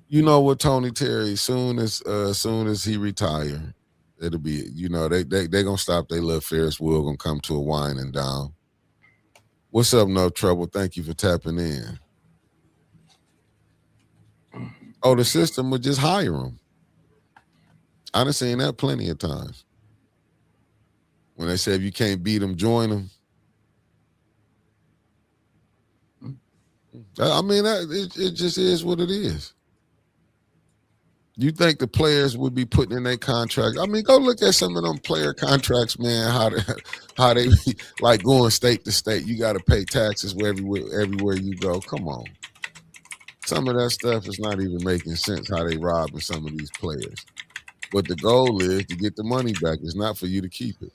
You know what, Tony Terry, soon as he retire, it'll be, they gonna stop their little Ferris wheel, gonna come to a winding down. What's up, No Trouble? Thank you for tapping in. Oh, the system would just hire them. I done seen that plenty of times. When they say if you can't beat them, join them. I mean, it just is what it is. You think the players would be putting in their contract? I mean, go look at some of them player contracts, man. How they like going state to state. You got to pay taxes everywhere you go. Come on. Some of that stuff is not even making sense. How they robbing some of these players. But the goal is to get the money back. It's not for you to keep it.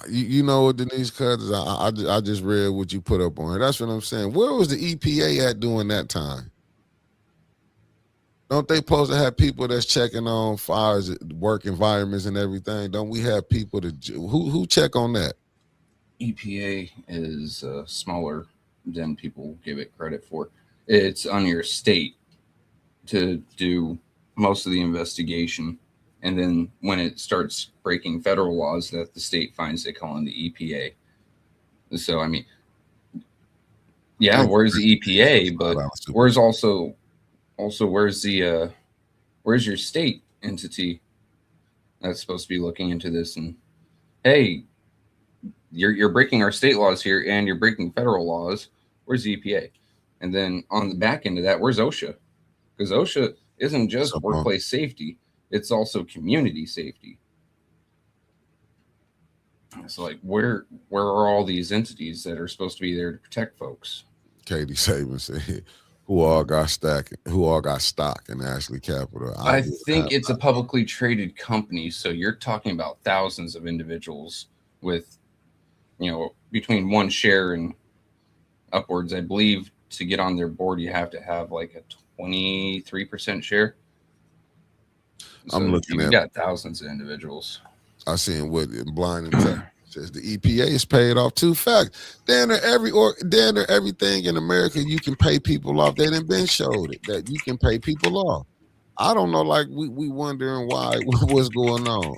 You know what, Denise Cousins, I just read what you put up on her. That's what I'm saying. Where was the EPA at during that time? Don't they supposed to have people that's checking on fires, work environments and everything? Don't we have people who check on that? EPA is smaller than people give it credit for. It's on your state to do most of the investigation. And then when it starts breaking federal laws that the state finds, they call in the EPA. So, I mean, yeah, where's the EPA? But where's where's your state entity that's supposed to be looking into this? And hey, you're breaking our state laws here, and you're breaking federal laws. Where's the EPA? And then on the back end of that, where's OSHA? Because OSHA isn't just workplace safety. It's also community safety. It's like, where are all these entities that are supposed to be there to protect folks? Katie Saban said, who all got stock in Ashley Capital? I think it's a publicly traded company. So you're talking about thousands of individuals with, between one share and upwards. I believe to get on their board, you have to have like a 23% share. So I'm looking at. You got thousands of individuals. I seen what in Blind and Tech says the EPA is paid off too. Fact, damn near everything in America you can pay people off. They done been showed it that you can pay people off. I don't know, like we wondering what's going on.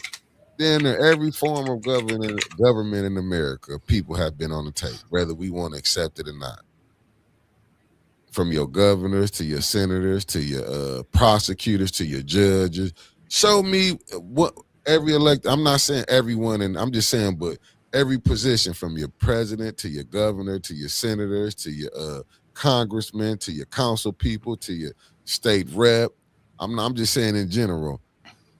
Damn near every form of government in America, people have been on the tape, whether we want to accept it or not. From your governors to your senators to your prosecutors to your judges. Show me what every I'm not saying everyone, and I'm just saying, but every position from your president to your governor to your senators to your congressmen to your council people to your state rep. I'm just saying in general,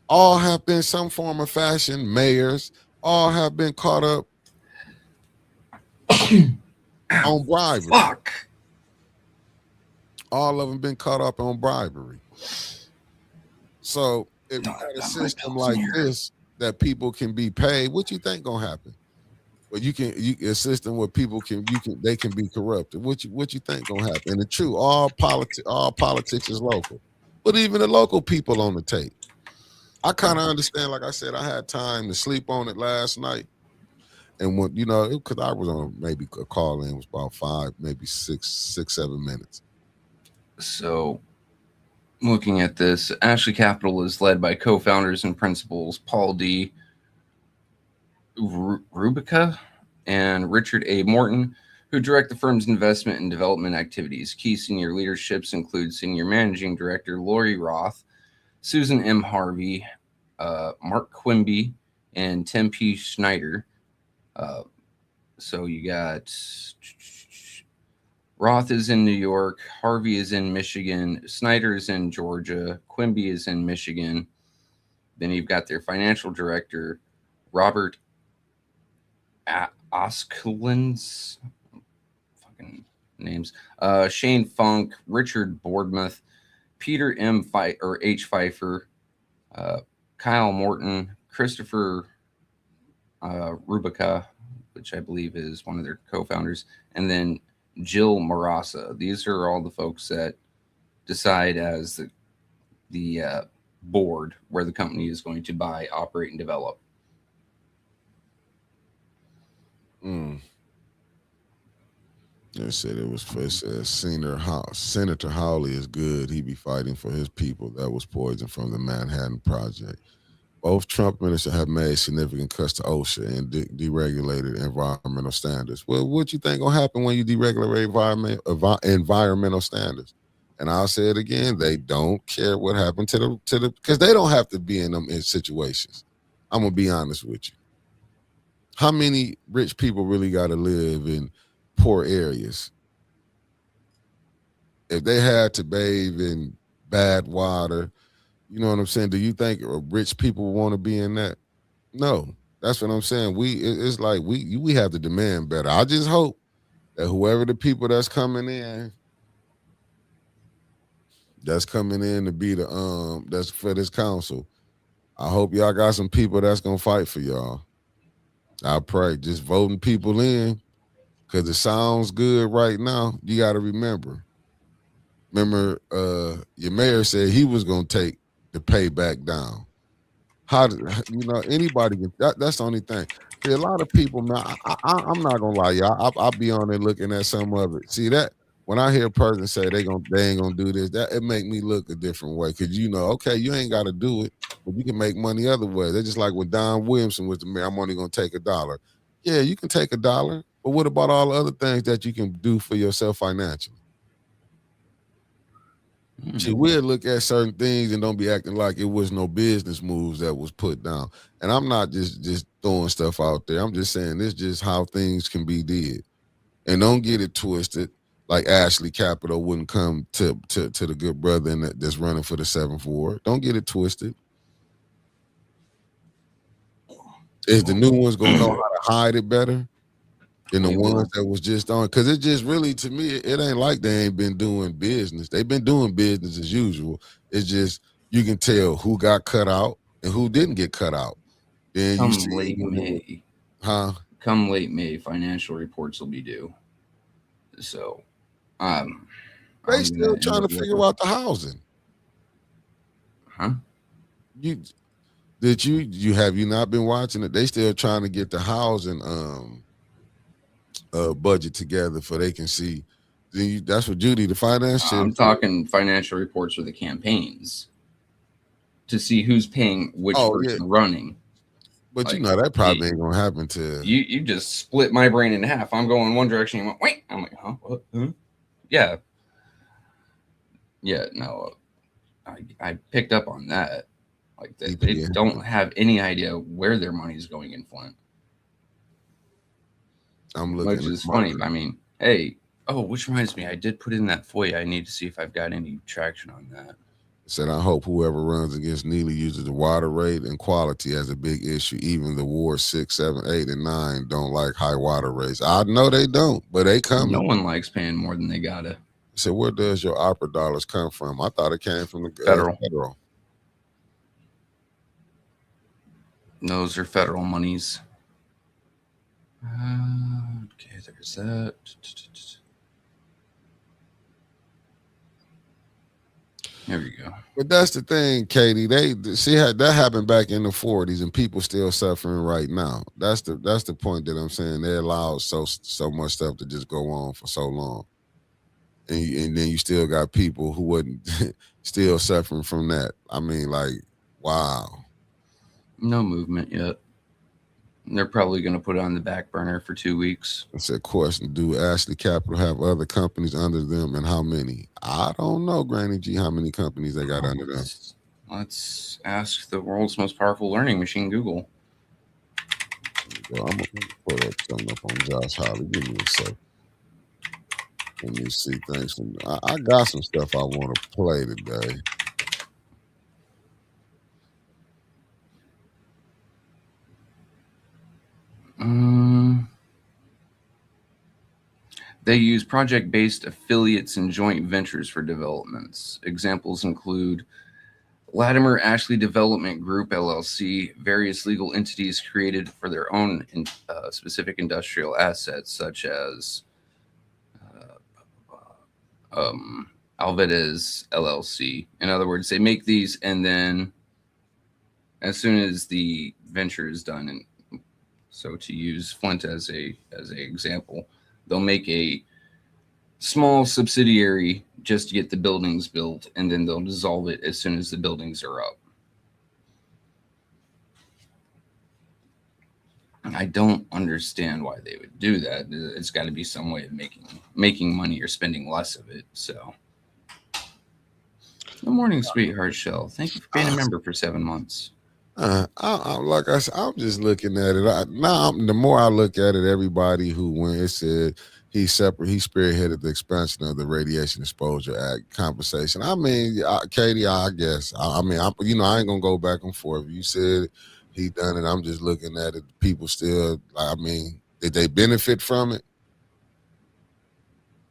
all have been some form of fashion. Mayors all have been caught up on bribery. Fuck. All of them been caught up on bribery. So if you got a system like this that people can be paid, what you think gonna happen? Well, a system where people can be corrupted. What you think gonna happen? And the truth, all politics is local, but even the local people on the tape. I kind of understand. Like I said, I had time to sleep on it last night. And when because I was on maybe a call in was about 5, maybe 7 minutes. So, looking at this, Ashley Capital is led by co-founders and principals Paul D. Rubica and Richard A. Morton, who direct the firm's investment and development activities. Key senior leaderships include Senior Managing Director Lori Roth, Susan M. Harvey, Mark Quimby, and Tim P. Schneider. So you got Roth is in New York, Harvey is in Michigan, Snyder is in Georgia, Quimby is in Michigan. Then you've got their financial director, Robert Oskelins, fucking names, Shane Funk, Richard Boardmuth, Peter M. H. Pfeiffer, Kyle Morton, Christopher Rubica, which I believe is one of their co-founders, and then Jill Marassa. These are all the folks that decide as the board where the company is going to buy, operate, and develop. They said it said Senator Hawley is good. He be fighting for his people. That was poison from the Manhattan Project. Both Trump ministers have made significant cuts to OSHA and deregulated environmental standards. Well, what you think gonna happen when you deregulate environmental standards? And I'll say it again: they don't care what happened to the because they don't have to be in them situations. I'm gonna be honest with you. How many rich people really got to live in poor areas? If they had to bathe in bad water, you know what I'm saying? Do you think rich people want to be in that? No, that's what I'm saying. It's like we have to demand better. I just hope that whoever the people that's coming in to be that's for this council, I hope y'all got some people that's gonna fight for y'all. I pray just voting people in because it sounds good right now. You got to remember, your mayor said he was gonna take the payback down. How did anybody can? That's the only thing. See, a lot of people, man. I'm not gonna lie, y'all. I'll be on there looking at some of it. See that when I hear a person say they ain't gonna do this, that it make me look a different way. Cause okay, you ain't got to do it, but you can make money other ways. They're just like when Don Williamson was the mayor. I'm only gonna take $1. Yeah, you can take $1, but what about all the other things that you can do for yourself financially? See, we'll look at certain things and don't be acting like it was no business moves that was put down. And I'm not just throwing stuff out there. I'm just saying it's just how things can be did. And don't get it twisted. Like Ashley Capital wouldn't come to the good brother that's running for the 7th Ward. Don't get it twisted. Is the new ones gonna know how to hide it better than the ones that was just on? Because it just really, to me, it ain't like they ain't been doing business. They've been doing business as usual. It's just you can tell who got cut out and who didn't get cut out. Then Come you see late May. Come late May, financial reports will be due. So, they still trying to figure out the housing. Huh? Have you not been watching it? They still trying to get the housing budget together for they can see. That's what Judy, the finance chief. I'm talking financial reports for the campaigns to see who's paying which person running. But that probably ain't gonna happen to you. Just split my brain in half. I'm going one direction. You went wait. I'm like, huh? What? Huh? Yeah. No, I picked up on that. Like they don't have any idea where their money is going in Flint. I'm looking, which is funny. I mean, hey, which reminds me, I did put in that FOIA. I need to see if I've got any traction on that. Said, I hope whoever runs against Neely uses the water rate and quality as a big issue. Even the Ward 6, 7, 8, and 9 don't like high water rates. I know they don't, but they come. No one likes paying more than they gotta. So where does your opera dollars come from? I thought it came from the federal. Those are federal monies. Okay, there's that. There we go. But that's the thing, Katie. They see how that happened back in the 40s, and people still suffering right now. That's the point that I'm saying. They allowed so much stuff to just go on for so long, and then you still got people who wouldn't still suffering from that. I mean, like, wow. No movement yet. They're probably going to put it on the back burner for 2 weeks. It's a question. Do Ashley Capital have other companies under them, and how many? I don't know, Granny G, how many companies they got under them. Let's ask the world's most powerful learning machine, Google. Well, I'm going to put up something up on Josh Holly. Give me a second. Let me see things from. I got some stuff I want to play today. They use project-based affiliates and joint ventures for developments. Examples include Latimer Ashley Development Group, LLC, various legal entities created for their own specific industrial assets, such as Alvarez, LLC. In other words, they make these, and then as soon as the venture is done, and so to use Flint as a example, they'll make a small subsidiary just to get the buildings built, and then they'll dissolve it as soon as the buildings are up. I don't understand why they would do that. It's got to be some way of making money or spending less of it. So, good morning, sweetheart Shell. Thank you for being a member for 7 months. Like I said, I'm just looking at it. The more I look at it, everybody who went, it said he spearheaded the expansion of the Radiation Exposure Act compensation. I mean, Katie, I guess. I mean, I ain't gonna go back and forth. You said he done it. I'm just looking at it. People still, I mean, did they benefit from it?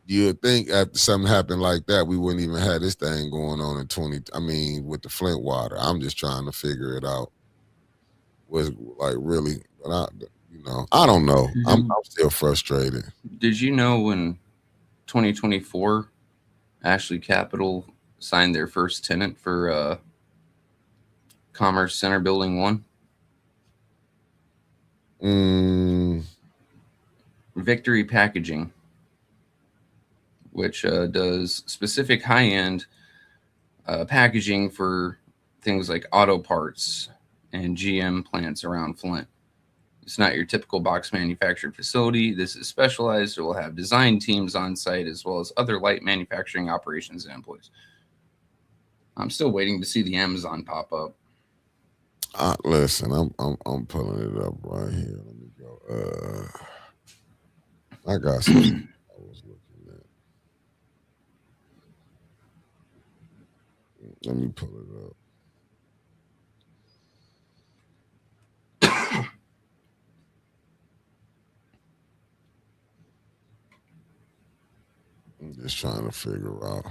You would think after something happened like that, we wouldn't even have this thing going on in 20. I mean, with the Flint water, I'm just trying to figure it out. Was like really, but I don't know. I'm still frustrated. Did you know in 2024, Ashley Capital signed their first tenant for Commerce Center Building 1? Victory Packaging, which does specific high-end packaging for things like auto parts and GM plants around Flint. It's not your typical box manufactured facility. This is specialized. It will have design teams on site as well as other light manufacturing operations and employees. I'm still waiting to see the Amazon pop up. Listen, I'm pulling it up right here. Let me go. I got some I was looking at. Let me pull it up. I'm just trying to figure out.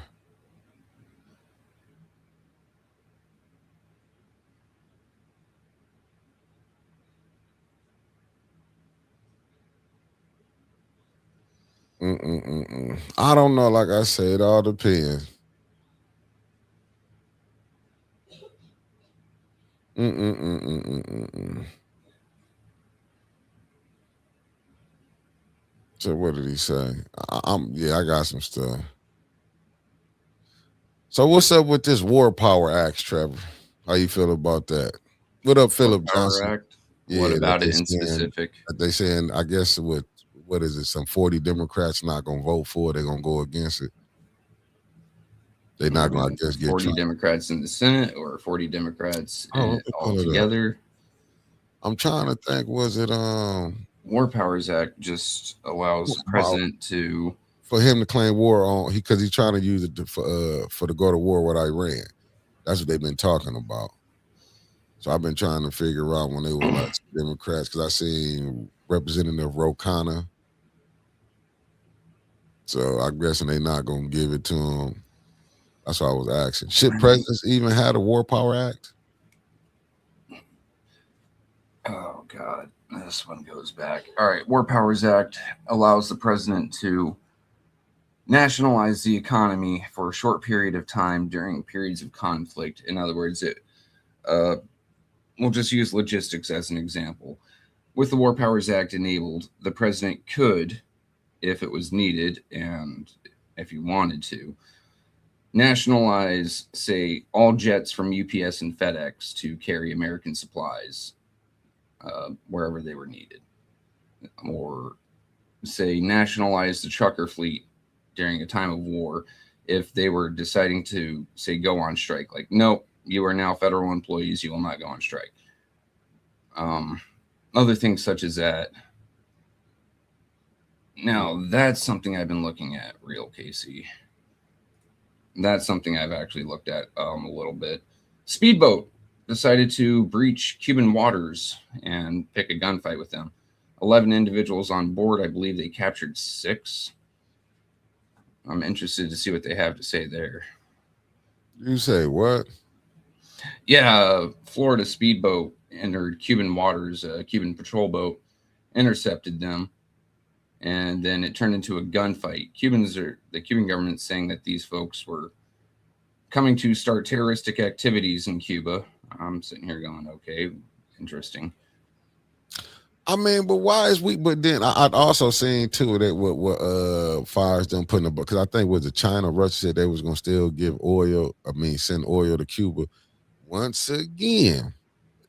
I don't know. Like I said, it all depends. So what did he say? I got some stuff. So what's up with this War Power Act, Trevor? How you feel about that? What up, Philip Johnson? Act? Yeah, what about it in specific? They saying, I guess what is it? Some 40 Democrats not gonna vote for it. They're gonna go against it. They're not gonna, I guess, get 40 Democrats in the Senate or 40 Democrats all together. I'm trying to think. Was it War Powers Act just allows the president for him to claim war on because he's trying to use it for to go to war with Iran. That's what they've been talking about. So I've been trying to figure out when they were like Democrats because I seen Representative Ro Khanna. So I'm guessing they're not gonna give it to him. That's why I was asking. Should presidents even have a War Power Act? Oh God, this one goes back. All right, War Powers Act allows the president to nationalize the economy for a short period of time during periods of conflict. In other words, we'll just use logistics as an example. With the War Powers Act enabled, the president could, if it was needed and if he wanted to, nationalize, say, all jets from UPS and FedEx to carry American supplies wherever they were needed. Or, say, nationalize the trucker fleet during a time of war if they were deciding to, say, go on strike. Like, nope, you are now federal employees, you will not go on strike. Other things such as that. Now, that's something I've been looking at, real Casey. That's something I've actually looked at a little bit. Speedboat decided to breach Cuban waters and pick a gunfight with them. 11 individuals on board. I believe they captured 6. I'm interested to see what they have to say there. You say what? Yeah, Florida speedboat entered Cuban waters. A Cuban patrol boat intercepted them, and then it turned into a gunfight. The Cuban government saying that these folks were coming to start terroristic activities in Cuba. I'm sitting here going, okay, interesting. I mean, but why is we? But then I'd also seen too that what fires them putting the, because I think was the China, Russia said they was gonna still give oil. I mean, send oil to Cuba. Once again,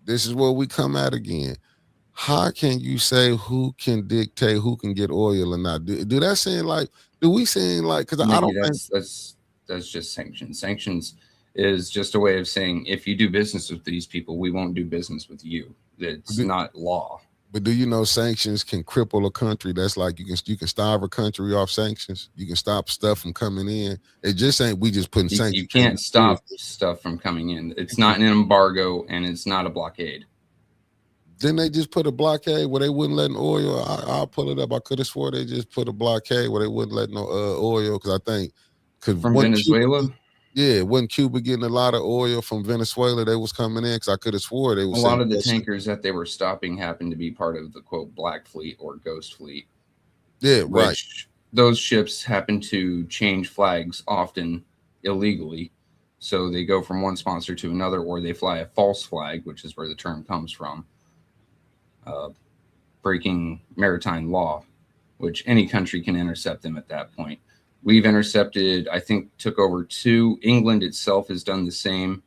this is where we come at again. How can you say who can dictate who can get oil or not? Do that seem like? Do we seem like? Because I don't think that's just sanctions. Sanctions is just a way of saying if you do business with these people, we won't do business with you. It's not law. But do you know sanctions can cripple a country? That's like you can starve a country off sanctions. You can stop stuff from coming in. It just ain't we just putting sanctions. You can't stop stuff from coming in. It's not an embargo and it's not a blockade. Didn't they just put a blockade where they wouldn't let oil? I'll pull it up. I could have swore they just put a blockade where they wouldn't let no oil, because I think from Venezuela. Wasn't Cuba getting a lot of oil from Venezuela? They was coming in, because I could have swore they was. A lot of the tankers that they were stopping happened to be part of the quote Black Fleet or Ghost Fleet. Yeah, right. Those ships happen to change flags often illegally, so they go from one sponsor to another, or they fly a false flag, which is where the term comes from. Breaking maritime law, which any country can intercept them at that point. We've intercepted, I think, took over 2. England itself has done the same.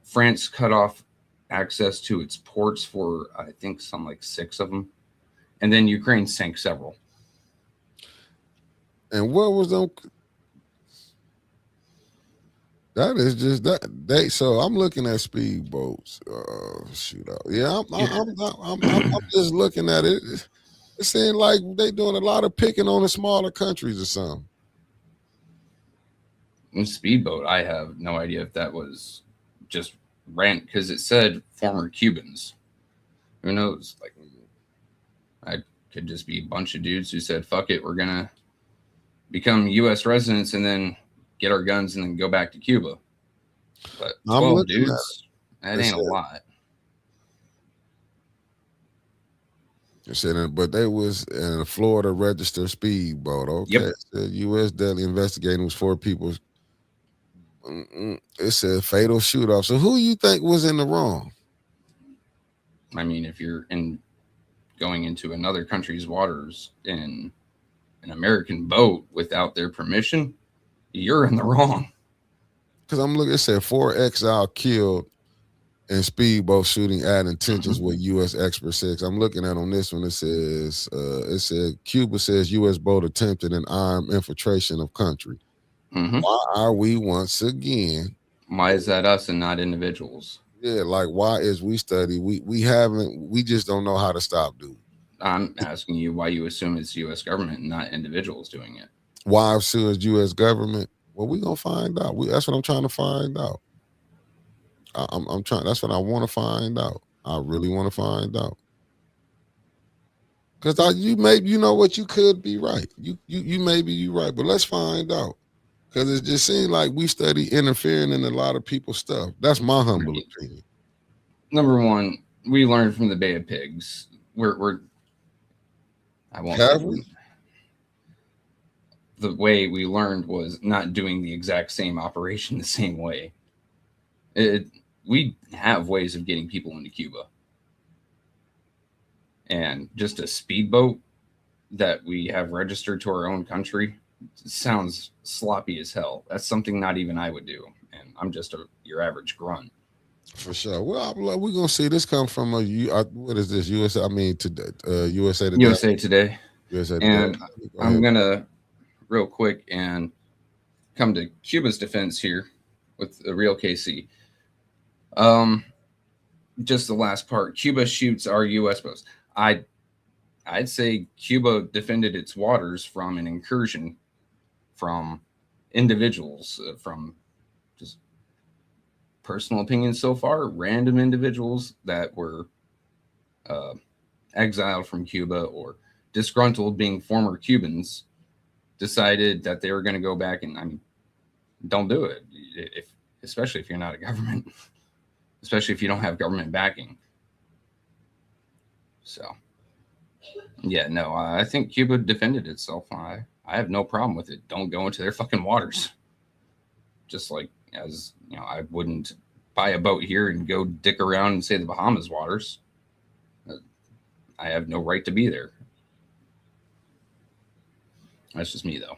France cut off access to its ports for, I think, some like 6 of them. And then Ukraine sank several. And what was them? That is just that. So I'm looking at speedboats. Shootout. Yeah, I'm just looking at it. It seems like they doing a lot of picking on the smaller countries or something. In speedboat, I have no idea if that was just rant, because it said former Cubans. Who knows? Like, I could just be a bunch of dudes who said, "Fuck it, we're gonna become U.S. residents and then get our guns and then go back to Cuba." But 12 dudes, that ain't a lot. But they was in a Florida registered speedboat. Okay. Yep. U.S. deadly investigating was 4 people. It said fatal shootout. So who you think was in the wrong? I mean, if you're going into another country's waters in an American boat without their permission, you're in the wrong. Because I'm looking, it said 4 exiles killed in speedboat shooting adding tensions with U.S. experts said. I'm looking at on this one, it said Cuba says U.S. boat attempted an armed infiltration of country. Why are we once again? Why is that us and not individuals? Yeah, like why is we study? We just don't know how to stop, dude. I'm asking you why you assume it's U.S. government and not individuals doing it. Why sue is U.S. government? Well, we're gonna find out. That's what I'm trying to find out. I'm trying. That's what I want to find out. I really want to find out. Because you know what, you could be right. You maybe you right, but let's find out. Because it just seems like we study interfering in a lot of people's stuff. That's my humble opinion. Number one, we learned from the Bay of Pigs. I won't. Have we? the way we learned was not doing the exact same operation the same way. We have ways of getting people into Cuba. And just a speedboat that we have registered to our own country sounds sloppy as hell. That's something not even I would do. And I'm just your average grunt. For sure. Well, we're going to see this come from what is this? USA, I mean, USA Today. USA Today. USA Today. And I'm going to, real quick, and come to Cuba's defense here with the real KC. Just the last part. Cuba shoots our U.S. boats. I'd say Cuba defended its waters from an incursion from individuals, from just personal opinions so far, random individuals that were exiled from Cuba or disgruntled, being former Cubans, decided that they were going to go back. And I mean, don't do it, especially if you're not a government, especially if you don't have government backing. So, yeah, no, I think Cuba defended itself. I have no problem with it. Don't go into their fucking waters. Just like, as you know, I wouldn't buy a boat here and go dick around and say the Bahamas waters. I have no right to be there. That's just me, though.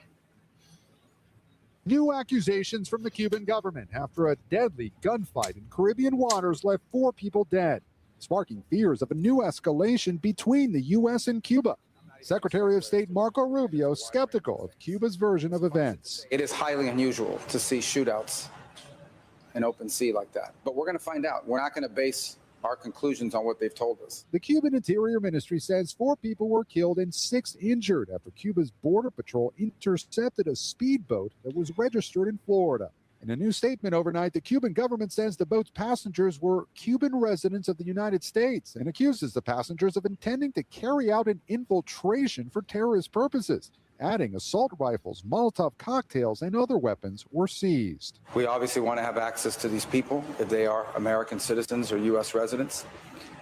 New accusations from the Cuban government after a deadly gunfight in Caribbean waters left 4 people dead, sparking fears of a new escalation between the U.S. and Cuba. Secretary of State Marco Rubio skeptical of Cuba's version of events. It is highly unusual to see shootouts in open sea like that, but we're going to find out. We're not going to base our conclusions on what they've told us. The Cuban Interior Ministry says 4 people were killed and 6 injured after Cuba's Border Patrol intercepted a speedboat that was registered in Florida. In a new statement overnight, the Cuban government says the boat's passengers were Cuban residents of the United States and accuses the passengers of intending to carry out an infiltration for terrorist purposes. Adding assault rifles, Molotov cocktails, and other weapons were seized. We obviously want to have access to these people if they are American citizens or U.S. residents.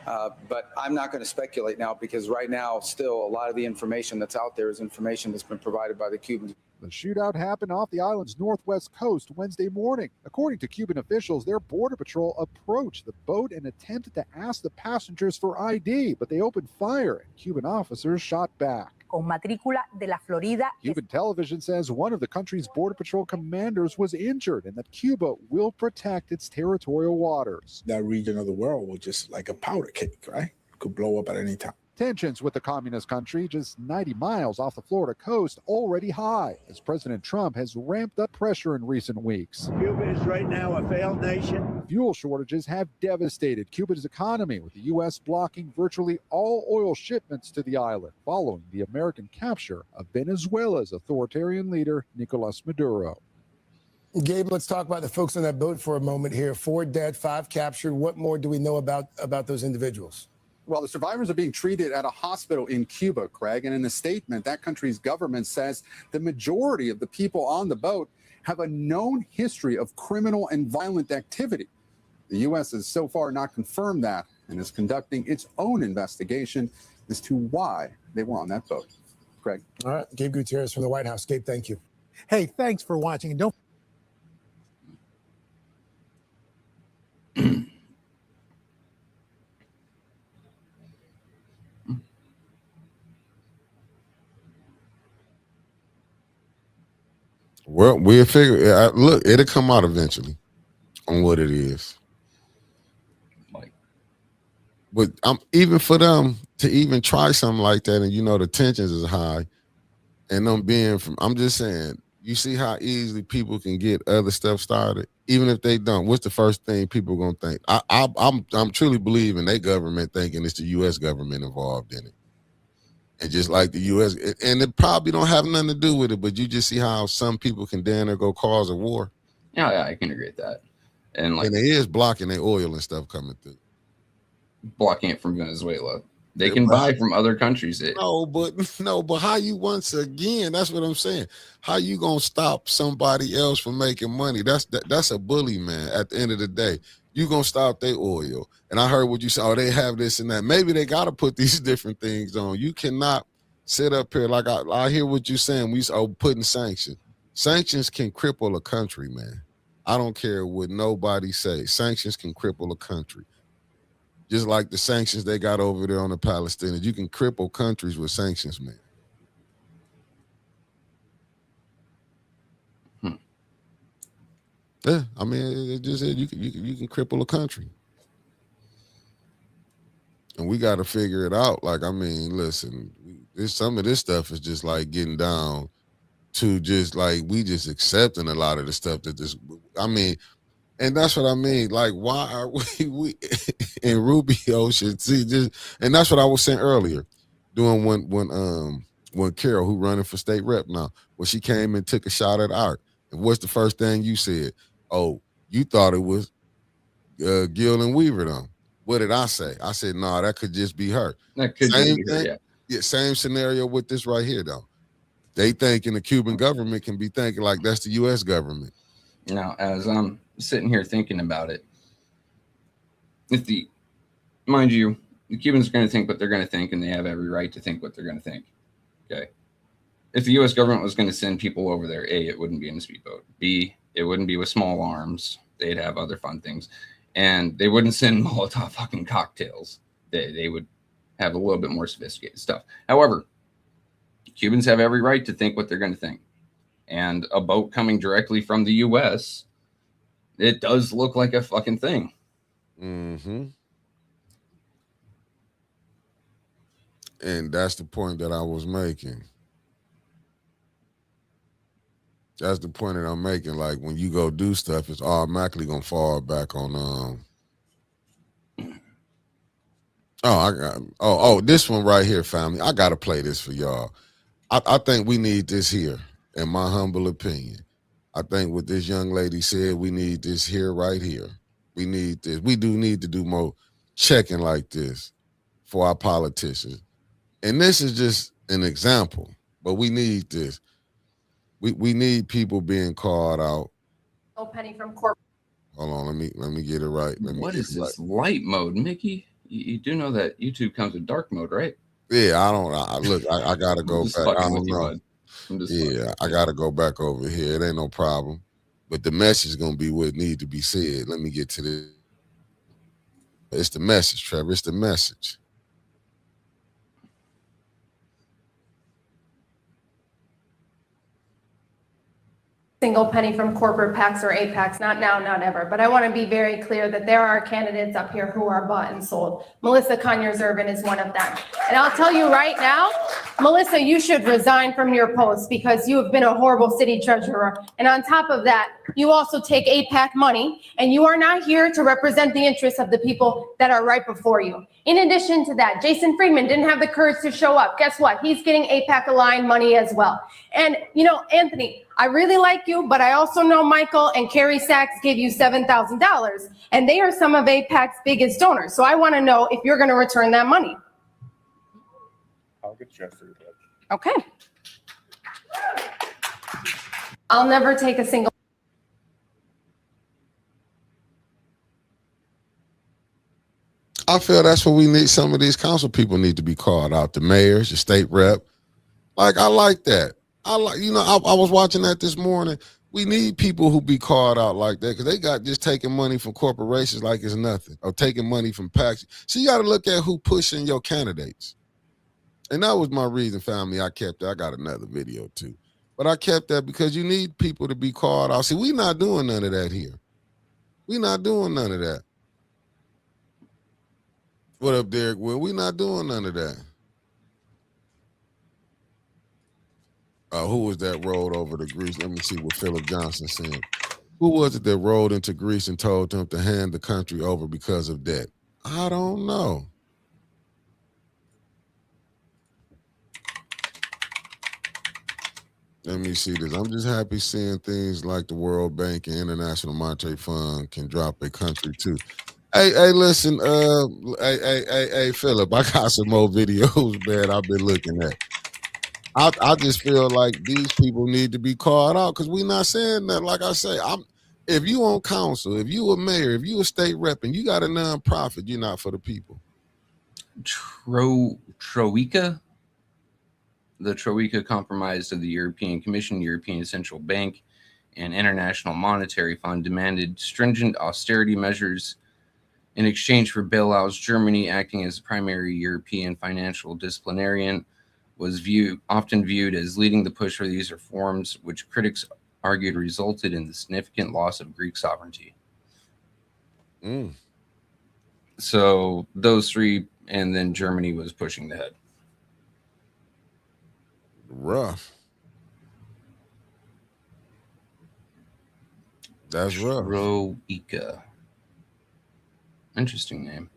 But I'm not going to speculate now because right now, still, a lot of the information that's out there is information that's been provided by the Cubans. The shootout happened off the island's northwest coast Wednesday morning. According to Cuban officials, their border patrol approached the boat and attempted to ask the passengers for ID, but they opened fire and Cuban officers shot back. Con matrícula de la Florida. Cuban television says one of the country's border patrol commanders was injured and that Cuba will protect its territorial waters. That region of the world was just like a powder cake, right? Could blow up at any time. Tensions with the communist country just 90 miles off the Florida coast already high as President Trump has ramped up pressure in recent weeks. Cuba is right now a failed nation. Fuel shortages have devastated Cuba's economy, with the U.S. blocking virtually all oil shipments to the island following the American capture of Venezuela's authoritarian leader, Nicolas Maduro. Gabe, let's talk about the folks on that boat for a moment here. 4 dead, 5 captured. What more do we know about those individuals? Well, the survivors are being treated at a hospital in Cuba, Craig. And in a statement, that country's government says the majority of the people on the boat have a known history of criminal and violent activity. The U.S. has so far not confirmed that and is conducting its own investigation as to why they were on that boat. Craig. All right. Gabe Gutierrez from the White House. Gabe, thank you. Hey, thanks for watching. And don't Well, we'll figure. Look, it'll come out eventually on what it is. But even for them to even try something like that, and the tensions is high, and them being from, I'm just saying, you see how easily people can get other stuff started, even if they don't. What's the first thing people gonna think? I'm truly believing they government thinking it's the U.S. government involved in it. And just like the U.S., and it probably don't have nothing to do with it, but you just see how some people can damn near go cause a war. Yeah, I can agree with that. And it is blocking their oil and stuff coming through. Blocking it from Venezuela. They can buy from other countries. No, but how you, once again, that's what I'm saying. How you gonna stop somebody else from making money? That's a bully, man. At the end of the day, you gonna stop their oil. And I heard what you said. Oh, they have this and that. Maybe they gotta put these different things on. You cannot sit up here like I hear what you're saying. We putting sanctions. Sanctions can cripple a country, man. I don't care what nobody say. Sanctions can cripple a country. Just like the sanctions they got over there on the Palestinians. You can cripple countries with sanctions, man. Yeah, I mean, it just you can cripple a country, and we got to figure it out. Like, I mean, listen, some of this stuff is just like getting down to just like we just accepting a lot of the stuff that this. I mean, and that's what I mean. Like, why are we in Rubio should see just? And that's what I was saying earlier, doing when Carol, who running for state rep now, when she came and took a shot at Art, and what's the first thing you said? Oh, you thought it was Gil and Weaver, though. What did I say? I said, no, that could just be her. That could same be thing, her, yeah, same scenario with this right here, though. They thinking the Cuban government can be thinking like that's the U.S. government. Now, as I'm sitting here thinking about it, mind you, the Cubans are going to think what they're going to think, and they have every right to think what they're going to think. Okay. If the U.S. government was going to send people over there, A, it wouldn't be in a speedboat. B, it wouldn't be with small arms. They'd have other fun things. And they wouldn't send Molotov fucking cocktails. They would have a little bit more sophisticated stuff. However, Cubans have every right to think what they're going to think. And a boat coming directly from the U.S., it does look like a fucking thing. Mm-hmm. And that's the point that I was making. That's the point that I'm making. Like, when you go do stuff, it's automatically gonna fall back on this one right here, family. I gotta play this for y'all. I think we need this here, in my humble opinion. I think what this young lady said, we need this here, right here. We need this. We do need to do more checking like this for our politicians. And this is just an example, but we need this. We need people being called out. Penny from corporate. Hold on, let me get it right. What is this light mode, Mickey? You do know that YouTube comes with dark mode, right? Yeah, I gotta go back. I don't know. Yeah, I gotta go back over here. It ain't no problem. But the message is gonna be what need to be said. Let me get to this. It's the message, Trevor. It's the message. Single penny from corporate PACs or APACs, not now, not ever. But I want to be very clear that there are candidates up here who are bought and sold. Melissa Conyers-Ervin is one of them. And I'll tell you right now, Melissa, you should resign from your post because you have been a horrible city treasurer. And on top of that, you also take APAC money, and you are not here to represent the interests of the people that are right before you. In addition to that, Jason Friedman didn't have the courage to show up. Guess what? He's getting APAC aligned money as well. And, you know, Anthony, I really like you, but I also know Michael and Kerry Sachs gave you $7,000, and they are some of APAC's biggest donors. So I want to know if you're going to return that money. I'll get Jeffrey. Okay. I'll never take a single. I feel that's what we need. Some of these council people need to be called out. The mayors, the state rep. Like, I like that. I was watching that this morning. We need people who be called out like that because they got just taking money from corporations like it's nothing, or taking money from PACs. So you got to look at who pushing your candidates. And that was my reason, family. I kept that. I got another video too. But I kept that because you need people to be called out. See, we not doing none of that here. We not doing none of that. What up, Derek? Well, we not doing none of that. Who was that rolled over to Greece? Let me see what Philip Johnson said. Who was it that rolled into Greece and told them to hand the country over because of debt? I don't know. Let me see this. I'm just happy seeing things like the World Bank and International Monetary Fund can drop a country too. Hey, listen, hey, Philip, I got some more videos, man, I've been looking at. I just feel like these people need to be called out because we're not saying that. Like I say, if you on council, if you a mayor, if you a state rep, and you got a nonprofit, you're not for the people. Troika? The Troika comprised of the European Commission, European Central Bank, and International Monetary Fund demanded stringent austerity measures in exchange for bailouts. Germany, acting as the primary European financial disciplinarian, was often viewed as leading the push for these reforms, which critics argued resulted in the significant loss of Greek sovereignty. So those three, and then Germany was pushing the head. Rough. That's rough. Troika. Interesting name.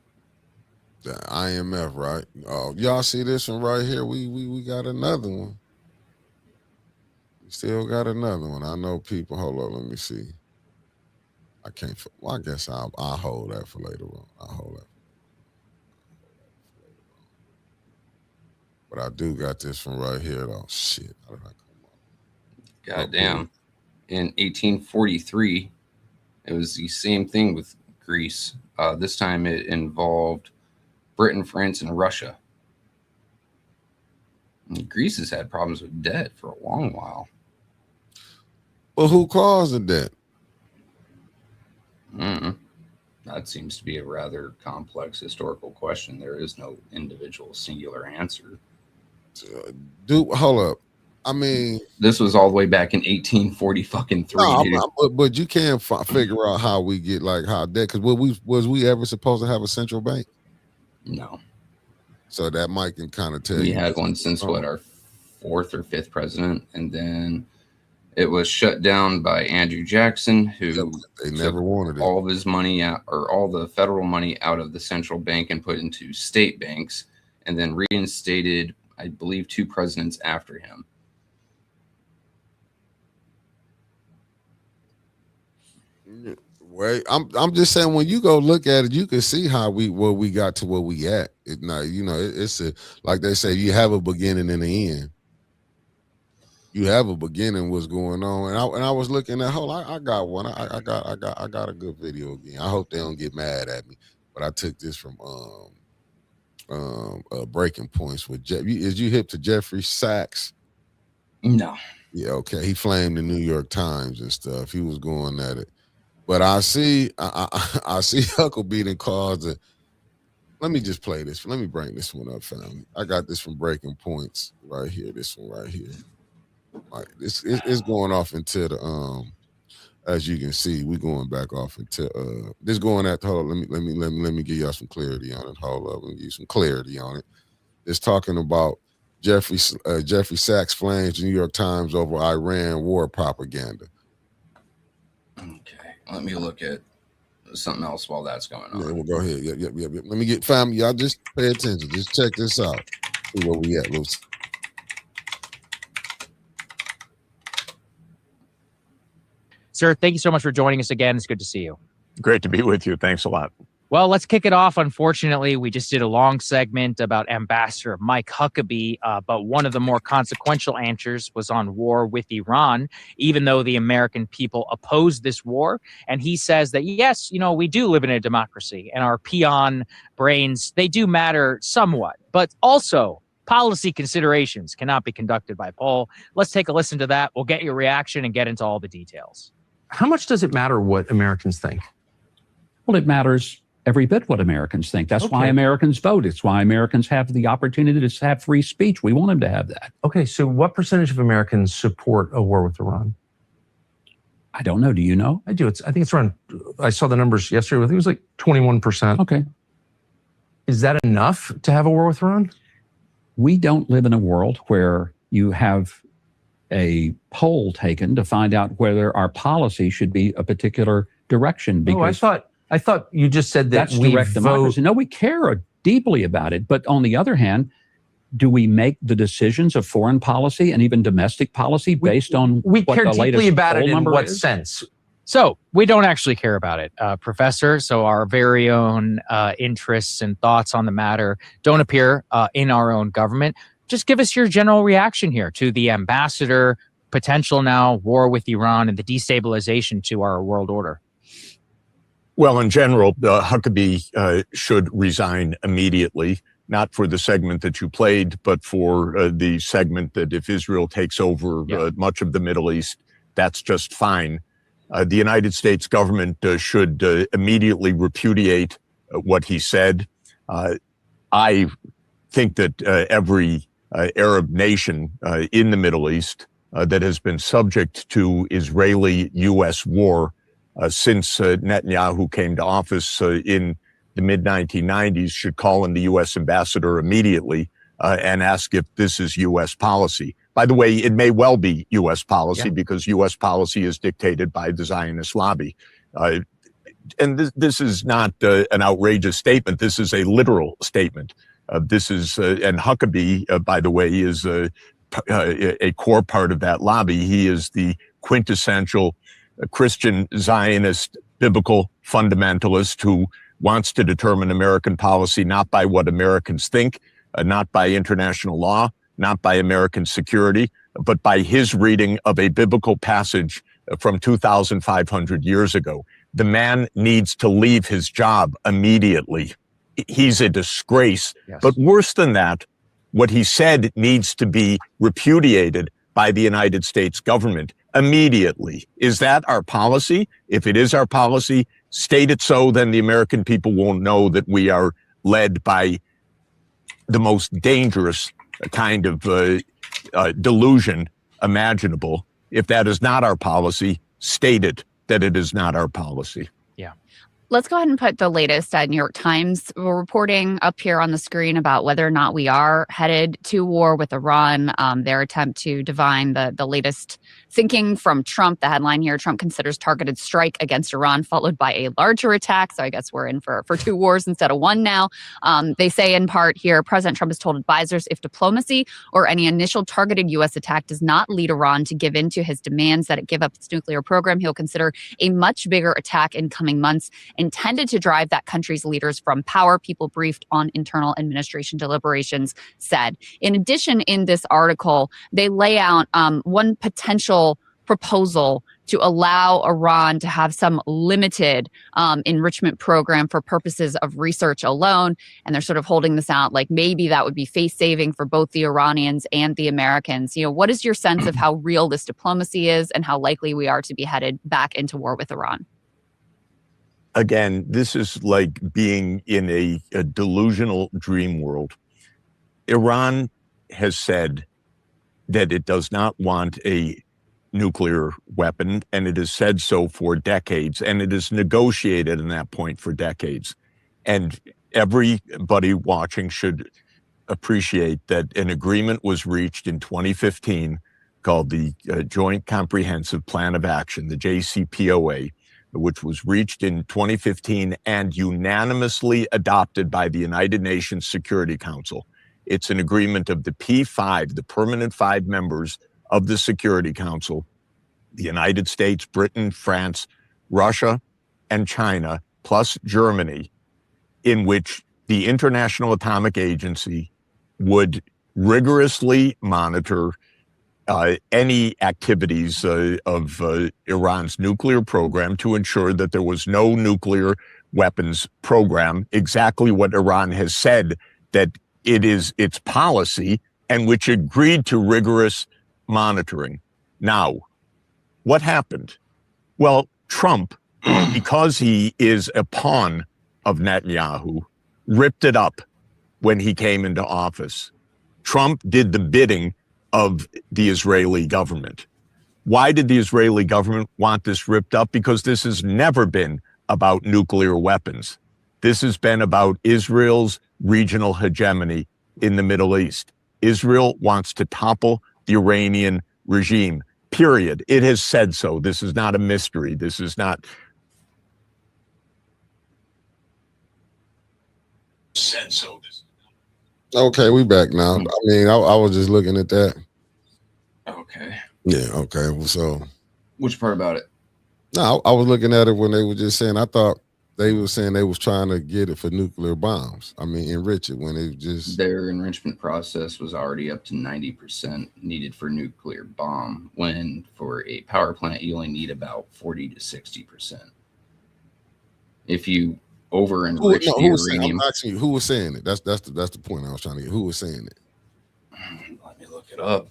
The IMF, right? Oh, y'all see this one right here? We got another one. We still got another one. I know people. Hold on, let me see. I can't. Well, I guess I'll hold that for later on. I'll hold that. But I do got this one right here, though. Shit, how did I come up? Goddamn. In 1843, it was the same thing with Greece. This time it involved Britain, France, and Russia. And Greece has had problems with debt for a long while. Well, who caused the debt? That seems to be a rather complex historical question. There is no individual singular answer. Hold up. I mean, this was all the way back in 1843. But you can't figure out how we get how that, because was we ever supposed to have a central bank? No. So that might can kind of tell you. We had one since our fourth or fifth president, and then it was shut down by Andrew Jackson, who they never wanted all of his money out, or all the federal money out of the central bank and put into state banks, and then reinstated, I believe, 2 presidents after him. Wait, I'm just saying, when you go look at it, you can see how we got to where we at. It's like they say, you have a beginning and an end. You have a beginning, what's going on, and I was looking at. I got one. I got a good video again. I hope they don't get mad at me, but I took this from Breaking Points with Jeff. Is you hip to Jeffrey Sachs? No. Yeah, okay. He flamed the New York Times and stuff. He was going at it. But I see Huckabee and caused it. Let me just play this. Let me bring this one up, family. I got this from Breaking Points right here. This one right here. Like this is going off into the as you can see, we going back off into this going at hold on, let me give y'all some clarity on it. Hold up, let me give you some clarity on it. It's talking about Jeffrey Sachs flames the New York Times over Iran war propaganda. Okay, let me look at something else while that's going on. Yeah, well, go ahead. Yep. Let me get family. Y'all just pay attention. Just check this out. See where we at. Sir, thank you so much for joining us again. It's good to see you. Great to be with you. Thanks a lot. Well, let's kick it off. Unfortunately, we just did a long segment about Ambassador Mike Huckabee, but one of the more consequential answers was on war with Iran, even though the American people opposed this war. And he says that, yes, we do live in a democracy, and our peon brains, they do matter somewhat, but also policy considerations cannot be conducted by poll. Let's take a listen to that. We'll get your reaction and get into all the details. How much does it matter what Americans think? Well, it matters every bit what Americans think. That's why Americans vote. It's why Americans have the opportunity to have free speech. We want them to have that. Okay, so what percentage of Americans support a war with Iran? I don't know. Do you know? I do. I think it's around, I saw the numbers yesterday. I think it was like 21%. Okay. Is that enough to have a war with Iran? We don't live in a world where you have a poll taken to find out whether our policy should be a particular direction. Because I thought you just said that that's direct democracy. No, we care deeply about it. But on the other hand, do we make the decisions of foreign policy and even domestic policy based on what the latest care deeply about it in what is? sense? So we don't actually care about it, Professor. So our very own interests and thoughts on the matter don't appear in our own government. Just give us your general reaction here to the ambassador, potential now war with Iran, and the destabilization to our world order. Well, in general, Huckabee should resign immediately. not for the segment that you played, but for the segment that if Israel takes over much of the Middle East, that's just fine. The United States government should immediately repudiate what he said. I think that every Arab nation in the Middle East that has been subject to Israeli-U.S. war since Netanyahu came to office in the mid-1990s should call in the U.S. ambassador immediately and ask if this is U.S. policy. By the way, it may well be U.S. policy because U.S. policy is dictated by the Zionist lobby. And this is not an outrageous statement. This is a literal statement. This is, and Huckabee, by the way, is a core part of that lobby. He is the quintessential Christian Zionist biblical fundamentalist who wants to determine American policy not by what Americans think, not by international law, not by American security, but by his reading of a biblical passage from 2,500 years ago. The man needs to leave his job immediately. He's a disgrace. Yes. But worse than that, what he said needs to be repudiated by the United States government immediately. Is that our policy? If it is our policy, state it so, then the American people won't know that we are led by the most dangerous kind of delusion imaginable. If that is not our policy, state it that it is not our policy. Let's go ahead and put the latest New York Times reporting up here on the screen about whether or not we are headed to war with Iran. Their attempt to divine the latest thinking from Trump. The headline here, Trump considers targeted strike against Iran followed by a larger attack. So I guess we're in for two wars instead of one now. They say in part here, President Trump has told advisors if diplomacy or any initial targeted U.S. attack does not lead Iran to give in to his demands that it give up its nuclear program, he'll consider a much bigger attack in coming months intended to drive that country's leaders from power, people briefed on internal administration deliberations said. In addition, in this article, they lay out one potential proposal to allow Iran to have some limited enrichment program for purposes of research alone. And they're sort of holding this out like maybe that would be face-saving for both the Iranians and the Americans. You know, what is your sense of how real this diplomacy is and how likely we are to be headed back into war with Iran? Again, this is like being in a delusional dream world. Iran has said that it does not want a nuclear weapon, and it has said so for decades, and it has negotiated on that point for decades. And everybody watching should appreciate that an agreement was reached in 2015 called the Joint Comprehensive Plan of Action, the JCPOA, which was reached in 2015 and unanimously adopted by the United Nations Security Council. It's an agreement of the P5, the permanent 5 members of the Security Council, the United States, Britain, France, Russia, and China, plus Germany, in which the International Atomic Agency would rigorously monitor any activities of Iran's nuclear program to ensure that there was no nuclear weapons program, exactly what Iran has said that it is its policy, and which agreed to rigorous monitoring. Now, what happened? Well, Trump, because he is a pawn of Netanyahu, ripped it up when he came into office. Trump did the bidding of the Israeli government. Why did the Israeli government want this ripped up? Because this has never been about nuclear weapons. This has been about Israel's regional hegemony in the Middle East. Israel wants to topple the Iranian regime, period. It has said so. This is not a mystery. This is not said so. Okay, we back now. I mean, I was just looking at that. Okay. Yeah, okay. So which part about it? No, I was looking at it when they were just saying, I thought they were saying they was trying to get it for nuclear bombs. I mean, enrich it when it just... Their enrichment process was already up to 90% needed for nuclear bomb, when for a power plant, you only need about 40 to 60%. If you over Who enriched the was saying? uranium. I'm asking you, who was saying it? That's the point I was trying to get. Who was saying it? Let me look it up.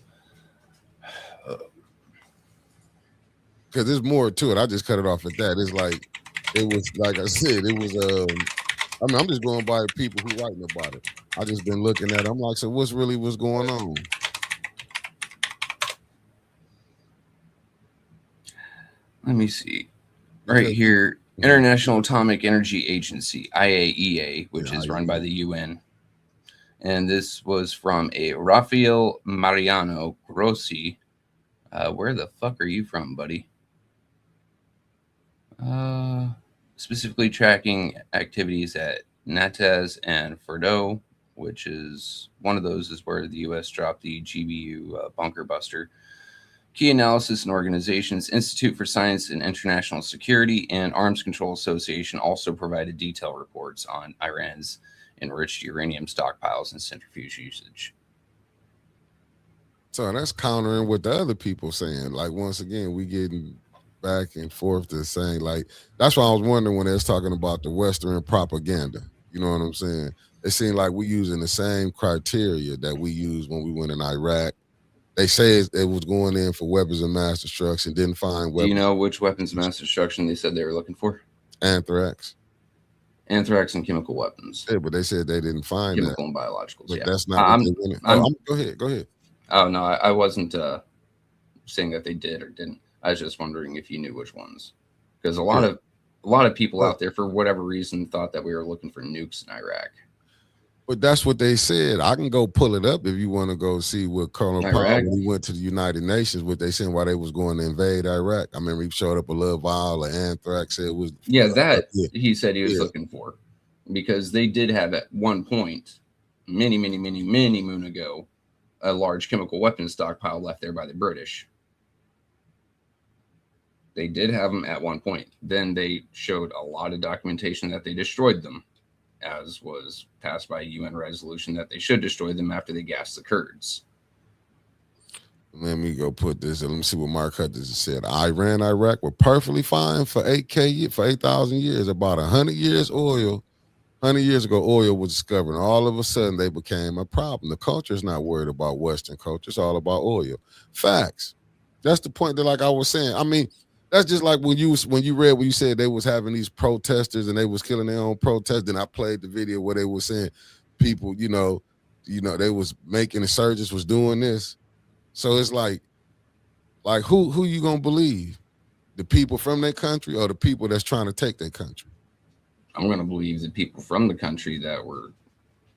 Because there's more to it. I just cut it off at that. It's like it was like I said. It was. I mean, I'm just going by the people who writing about it. I just been looking at it. I'm like, so what's going on? Let me see. Right here, International Atomic Energy Agency, IAEA, which is run by the UN. And this was from a Rafael Mariano Grossi. Where the fuck are you from, buddy? Specifically tracking activities at Natas and Fordo, which is one of those is where the U.S. dropped the GBU bunker buster. Key Analysis and Organizations, Institute for Science and International Security, and Arms Control Association also provided detailed reports on Iran's enriched uranium stockpiles and centrifuge usage. So that's countering what the other people saying. Like, once again, we getting back and forth to saying, like, that's why I was wondering when they was talking about the Western propaganda. You know what I'm saying? It seemed like we using the same criteria that we used when we went in Iraq. They say it was going in for weapons of mass destruction, didn't find weapons. Do you know which weapons of mass destruction they said they were looking for? Anthrax. Anthrax and chemical weapons. Yeah, but they said they didn't find chemical that. and biologicals. But yeah, that's not what they went. Go ahead. Oh no, I wasn't saying that they did or didn't. I was just wondering if you knew which ones, because a lot of people out there, for whatever reason, thought that we were looking for nukes in Iraq. But that's what they said. I can go pull it up if you want to go see what Colonel Powell, when he went to the United Nations, what they said why they was going to invade Iraq. I remember he showed up a little vial of anthrax. It was He said he was looking for, because they did have at one point, many moon ago, a large chemical weapons stockpile left there by the British. They did have them at one point. Then they showed a lot of documentation that they destroyed them, as was passed by a UN resolution that they should destroy them after they gassed the Kurds. Let me go put this. Let me see what Mark Hutchins said. Iran, Iraq were perfectly fine for 8,000 years. About 100 years oil. 100 years ago, oil was discovered. And all of a sudden, they became a problem. The culture is not worried about Western culture. It's all about oil. Facts. That's the point that, like I was saying. I mean, that's just like when you said they was having these protesters and they was killing their own protesters. Then I played the video where they were saying people, you know, they was making insurgents was doing this. So it's like who you gonna believe? The people from their country or the people that's trying to take their country? I'm gonna believe the people from the country that were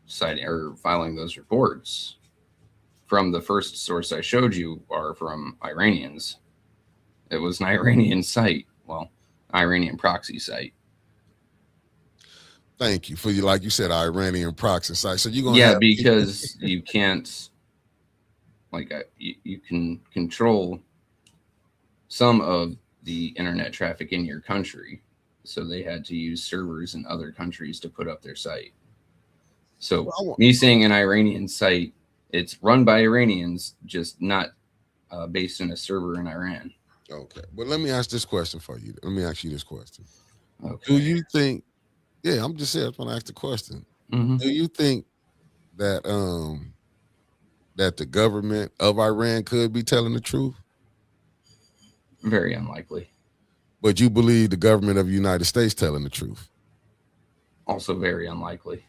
citing or filing those reports. From the first source I showed you are from Iranians. It was an Iranian site. Well, Iranian proxy site. Thank you for like you said, Iranian proxy site. So you're gonna because you can't, you can control some of the internet traffic in your country, so they had to use servers in other countries to put up their site. So me saying an Iranian site, it's run by Iranians, just not based in a server in Iran. Okay, but let me ask this question for you. Let me ask you this question. Okay. Do you think? Yeah, I'm just saying. I want to ask the question. Mm-hmm. Do you think that that the government of Iran could be telling the truth? Very unlikely. But you believe the government of the United States telling the truth? Also very unlikely.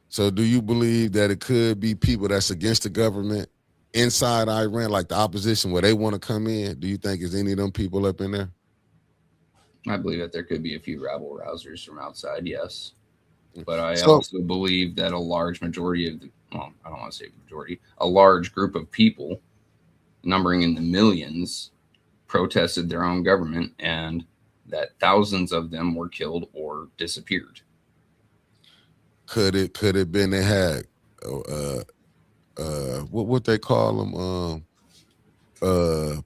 So do you believe that it could be people that's against the government inside Iran, like the opposition, where they want to come in? Do you think is any of them people up in there? I believe that there could be a few rabble rousers from outside, yes. But I also believe that a large majority of I don't want to say majority, a large group of people, numbering in the millions, protested their own government, and that thousands of them were killed or disappeared. Could it been they had what they call them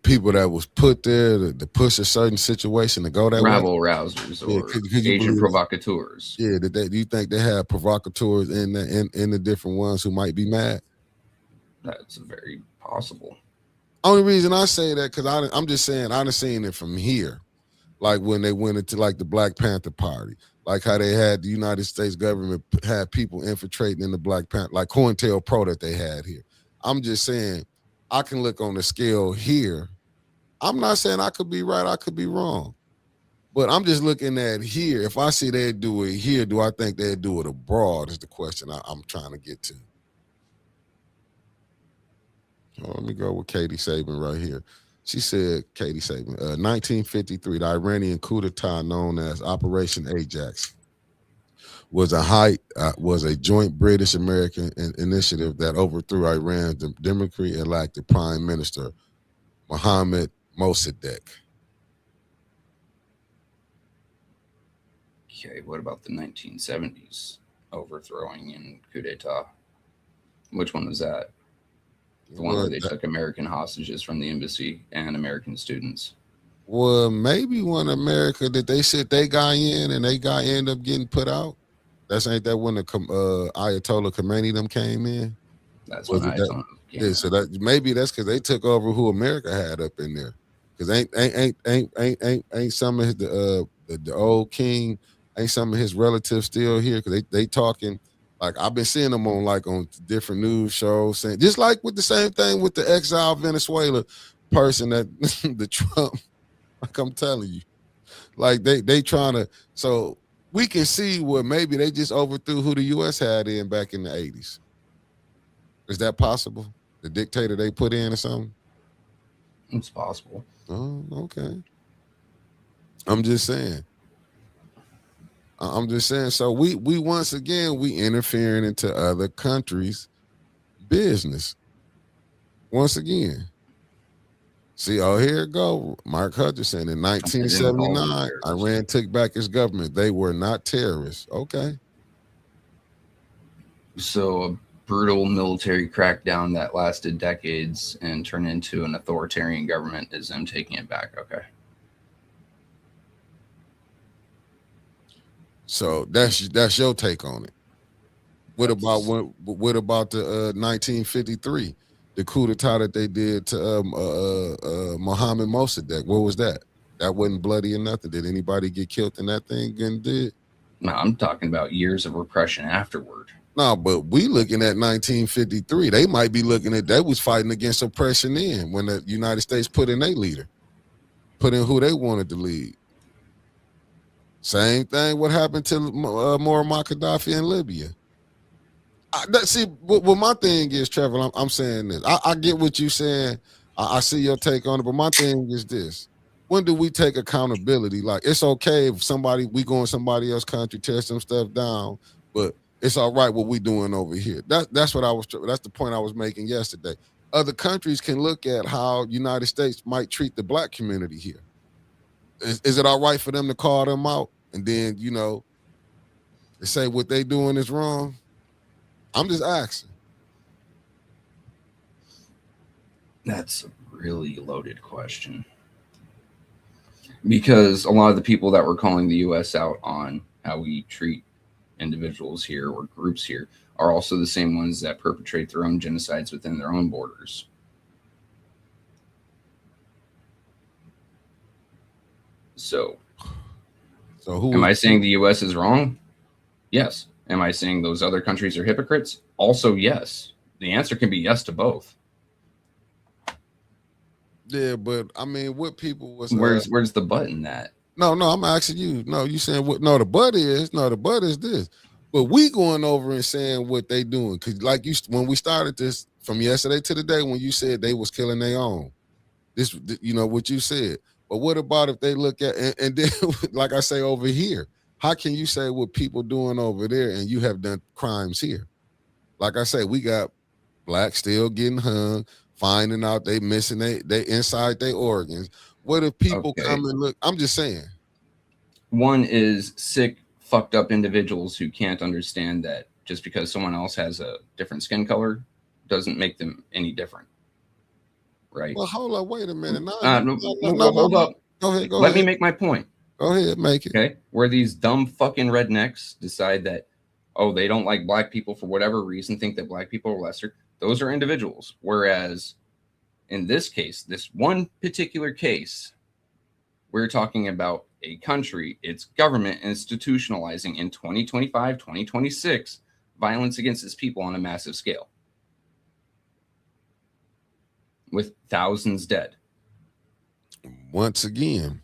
people that was put there to push a certain situation to go that rabble way? rousers or agent provocateurs. Yeah, do you think they have provocateurs in the different ones who might be mad? That's very possible. Only reason I say that because I'm just saying I've seen it from here. like when they went into like the Black Panther Party, like how they had the United States government had people infiltrating in the Black Panther, like COINTELPRO that they had here. I'm just saying, I can look on the scale here. I'm not saying I could be right, I could be wrong. But I'm just looking at here. If I see they do it here, do I think they'd do it abroad is the question I'm trying to get to. Oh, let me go with Katie Saban right here. She said, Katie Saban, 1953, the Iranian coup d'etat known as Operation Ajax was a joint British-American initiative that overthrew Iran's Democratic-elected Prime Minister, Mohammad Mossadegh. Okay, what about the 1970s overthrowing and coup d'etat? Which one was that? The one where they took American hostages from the embassy and American students. Well, maybe when America, did they sit they guy in and they guy end up getting put out? Ain't that when the Ayatollah Khomeini them came in? That's when Ayatollah came in. So that maybe that's because they took over who America had up in there. Because ain't some of the old king, ain't some of his relatives still here? Because they talking. Like I've been seeing them on different news shows, saying just like with the same thing with the exiled Venezuela person that the Trump, like I'm telling you, like they trying to, so we can see where maybe they just overthrew who the U.S. had in back in the 80s. Is that possible? The dictator they put in or something? It's possible. Oh, okay. I'm just saying. So we once again we interfering into other countries' business. Once again. See, here it go. Mark Hutchinson in 1979, Iran took back its government. They were not terrorists. Okay. So a brutal military crackdown that lasted decades and turned into an authoritarian government is them taking it back. Okay. So that's your take on it. What about the 1953, the coup d'etat that they did to Mohammad Mossadegh? What was that? That wasn't bloody or nothing. Did anybody get killed in that thing and did? No, I'm talking about years of repression afterward. No, but we looking at 1953. They might be looking at, they was fighting against oppression then when the United States put in their leader, put in who they wanted to lead. Same thing. What happened to Muammar Gaddafi in Libya? What my thing is, Trevor, I'm saying this. I get what you're saying. I see your take on it, but my thing is this. When do we take accountability? Like, it's okay if we go in somebody else's country, tear some stuff down, but it's all right what we doing over here. That's the point I was making yesterday. Other countries can look at how United States might treat the black community here. Is it all right for them to call them out and then, they say what they doing is wrong? I'm just asking. That's a really loaded question. Because a lot of the people that were calling the U.S. out on how we treat individuals here or groups here are also the same ones that perpetrate their own genocides within their own borders. So who am I saying the U.S. is wrong? Yes. Am I saying those other countries are hypocrites? Also, yes. The answer can be yes to both. Yeah, but I mean, what people was where's the but in that? No, I'm asking you. No, you saying what? No, the but is this. But we going over and saying what they doing because, like when we started this from yesterday to today, when you said they was killing their own, this, what you said. But what about if they look at and then, like I say over here, how can you say what people doing over there and you have done crimes here? Like I say, we got blacks still getting hung, finding out they missing they inside their organs. What if people come and look? I'm just saying. One is sick, fucked up individuals who can't understand that just because someone else has a different skin color doesn't make them any different. Right. Well, hold up. Wait a minute. No, hold up. Go ahead. Let me make my point. Go ahead, make it. Okay. Where these dumb fucking rednecks decide that, they don't like black people for whatever reason, think that black people are lesser. Those are individuals. Whereas in this case, this one particular case We're talking about a country, its government institutionalizing in 2025, 2026, violence against its people on a massive scale, with thousands dead. Once again,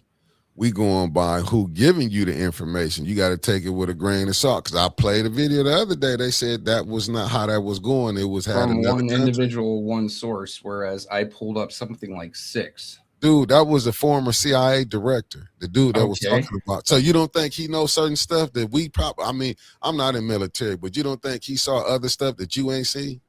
we going by who giving you the information. You got to take it with a grain of salt. Because I played a video the other day. They said that was not how that was going. It was from one individual, one source, whereas I pulled up something like 6. Dude, that was a former CIA director. The dude that was talking about. So you don't think he knows certain stuff that we probably? I mean, I'm not in military, but you don't think he saw other stuff that you ain't seen?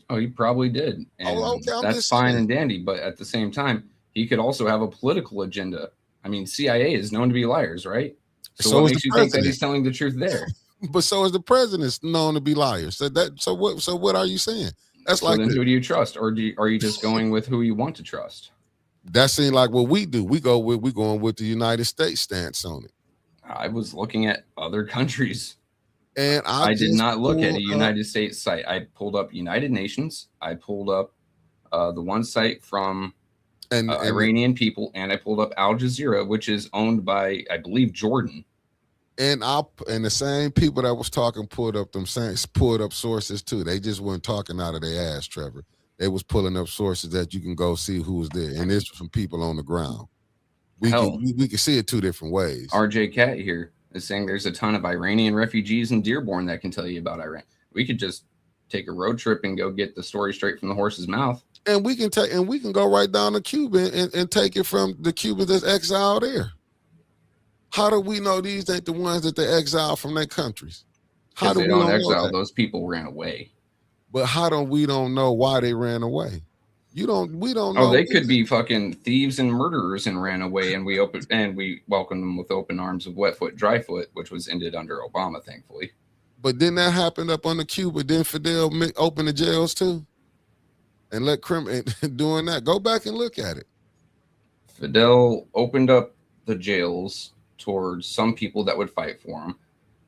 Oh, he probably did. And that's fine and dandy. But at the same time, he could also have a political agenda. I mean, CIA is known to be liars, right? So what makes you think that he's telling the truth there? But so is the president known to be liars. So what are you saying? That's so then who do you trust, or are you just going with who you want to trust? That seems like what we do. We're going with the United States stance on it. I was looking at other countries, and I did not look at a United States site. I pulled up United Nations. I pulled up the one site from Iranian people, and I pulled up Al Jazeera, which is owned by, I believe, Jordan. And the same people that was talking pulled up sources too. They just weren't talking out of their ass, Trevor. They was pulling up sources that you can go see who was there, and it's from people on the ground. We can see it 2 different ways. RJ Cat here is saying there's a ton of Iranian refugees in Dearborn that can tell you about Iran. We could just take a road trip and go get the story straight from the horse's mouth. And we can go right down to Cuba and take it from the Cubans that's exiled there. How do we know these ain't the ones that they exiled from their countries? How do we don't exile? Those people ran away. But how don't we don't know why they ran away? We don't know. Oh, they could be fucking thieves and murderers and ran away, and we welcomed them with open arms of wet foot, dry foot, which was ended under Obama, thankfully. But didn't that happen up under Cuba? Didn't Fidel open the jails too? And let doing that. Go back and look at it. Fidel opened up the jails towards some people that would fight for him,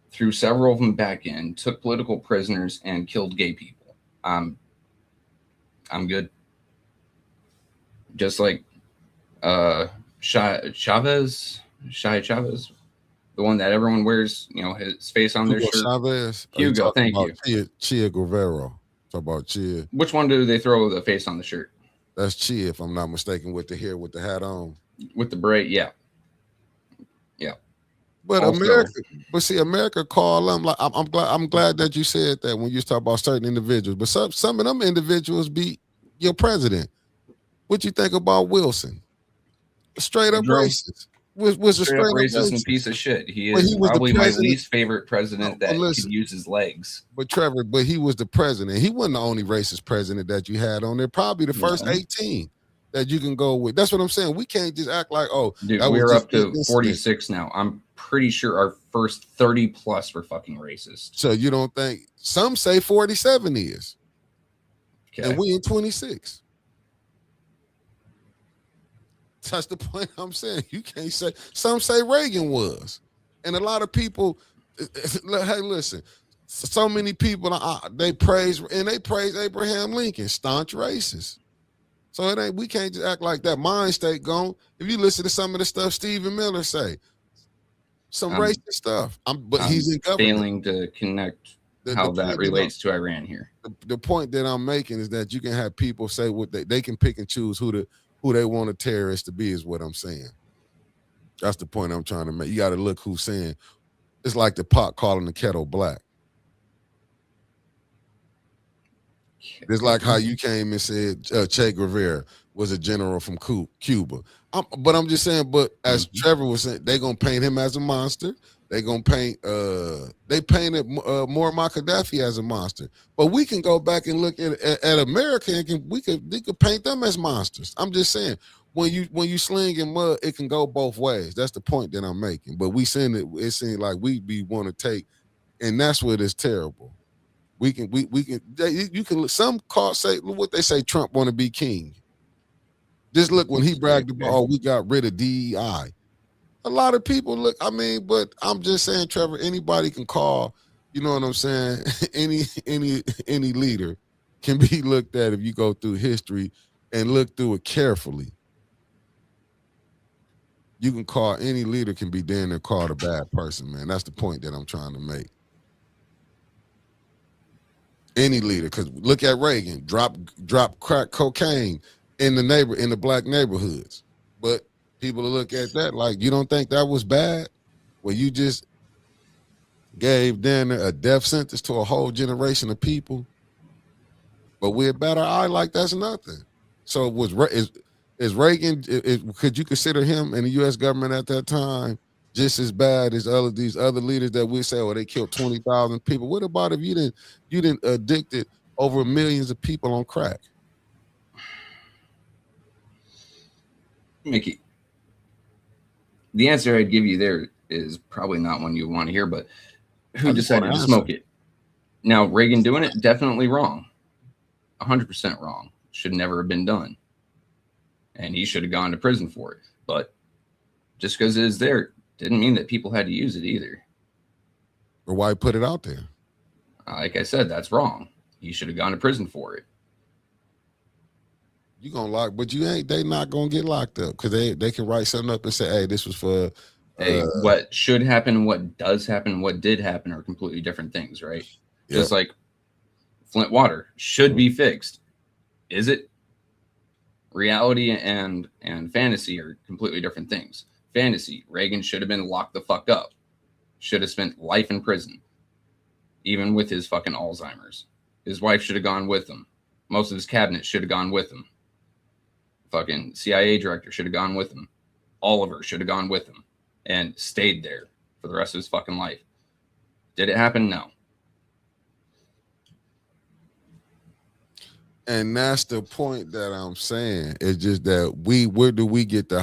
threw several of them back in, took political prisoners, and killed gay people. I'm good. Just like Chavez, the one that everyone wears, his face on their shirt. Chavez. Hugo, thank you. Chia Guevara. Talk about Chia. Which one do they throw the face on the shirt? That's Chia, if I'm not mistaken, with the hair, with the hat on. With the braid, yeah. But America call them like I'm glad that you said that when you talk about certain individuals. But some of them individuals be your president. What you think about Wilson? Straight up racist. Was a straight up racist and piece of shit. He is probably my least favorite president that can use his legs. But Trevor, he was the president. He wasn't the only racist president that you had on there. Probably the first 18 that you can go with. That's what I'm saying. We can't just act like, dude, we're up to 46 now. I'm pretty sure our first 30 plus were fucking racist. So you don't think some say 47 is? Okay. And we in 26. That's the point I'm saying. You can't say. Some say Reagan was, and a lot of people. Hey, listen. So many people they praise Abraham Lincoln, staunch racist. So it ain't. We can't just act like that mind state gone. If you listen to some of the stuff Stephen Miller say, some racist stuff. But he's in government. Failing to connect how that relates to Iran here. The point that I'm making is that you can have people say what they can pick and choose who they want a terrorist to be, is what I'm saying. That's the point I'm trying to make. You got to look who's saying. It's like the pot calling the kettle black. It's like how you came and said Che Guevara was a general from Cuba. But I'm just saying, but as Trevor was saying, they're going to paint him as a monster. They're going to paint, they painted Muammar Gaddafi as a monster. But we can go back and look at America and they could paint them as monsters. I'm just saying, when you sling in mud, it can go both ways. That's the point that I'm making. But it seems like we want to take, and that's what is terrible. You can some call say what they say Trump want to be king. Just look when he bragged about, we got rid of DEI. A lot of people look, but I'm just saying, Trevor, anybody can call, you know what I'm saying? any leader can be looked at if you go through history and look through it carefully. you can call any leader can be damn near called a bad person, man. That's the point that I'm trying to make. Any leader, because look at Reagan, drop crack cocaine in the black neighborhoods, but people look at that like, you don't think that was bad? Well, you just gave Dan a death sentence to a whole generation of people, but we about our eye like that's nothing. So is Reagan? Could you consider him in the U.S. government at that time just as bad as these other leaders that we say, oh, they killed 20,000 people? What about if you didn't addicted over millions of people on crack? Mickey, the answer I'd give you there is probably not one you want to hear, but who decided to smoke it? Now, Reagan doing it, definitely wrong. 100% wrong. Should never have been done. And he should have gone to prison for it. But just because it is there didn't mean that people had to use it either. Or why put it out there? Like I said, that's wrong. He should have gone to prison for it. You gonna lock, but they not gonna get locked up because they can write something up and say, hey, this was for Hey, what should happen, what does happen, what did happen are completely different things, right? Yep. Just like Flint water should be fixed. Is it? Reality and fantasy are completely different things. Fantasy, Reagan should have been locked the fuck up. Should have spent life in prison. Even with his fucking Alzheimer's. His wife should have gone with him. Most of his cabinet should have gone with him. Fucking CIA director should have gone with him. Oliver should have gone with him and stayed there for the rest of his fucking life. Did it happen? No. And that's the point that I'm saying. It's just that where do we get the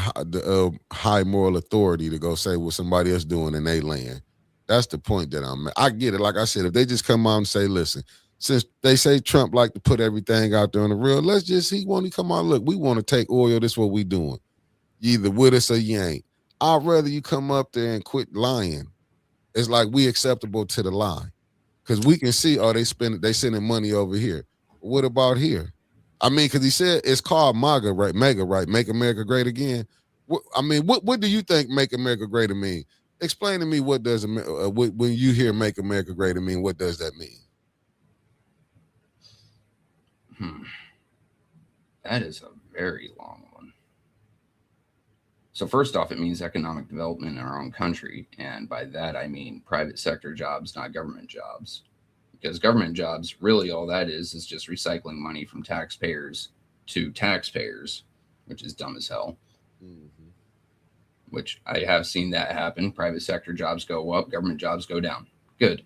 high moral authority to go say what somebody else doing in their land? That's the point that I get it. Like I said, if they just come out and say, listen, since they say Trump like to put everything out there on the real, he want to come out, look, we want to take oil, this is what we doing. You either with us or you ain't. I'd rather you come up there and quit lying. It's like we acceptable to the lie. Because we can see, they sending money over here. What about here? I mean, because he said it's called MAGA, right? Mega, right? Make America Great Again. What do you think Make America Great mean? Explain to me what does when you hear Make America Great mean, what does that mean? That is a very long one. So first off, it means economic development in our own country. And by that, I mean private sector jobs, not government jobs. Because government jobs, really all that is just recycling money from taxpayers to taxpayers, which is dumb as hell. Mm-hmm. Which I have seen that happen. Private sector jobs go up, government jobs go down. Good.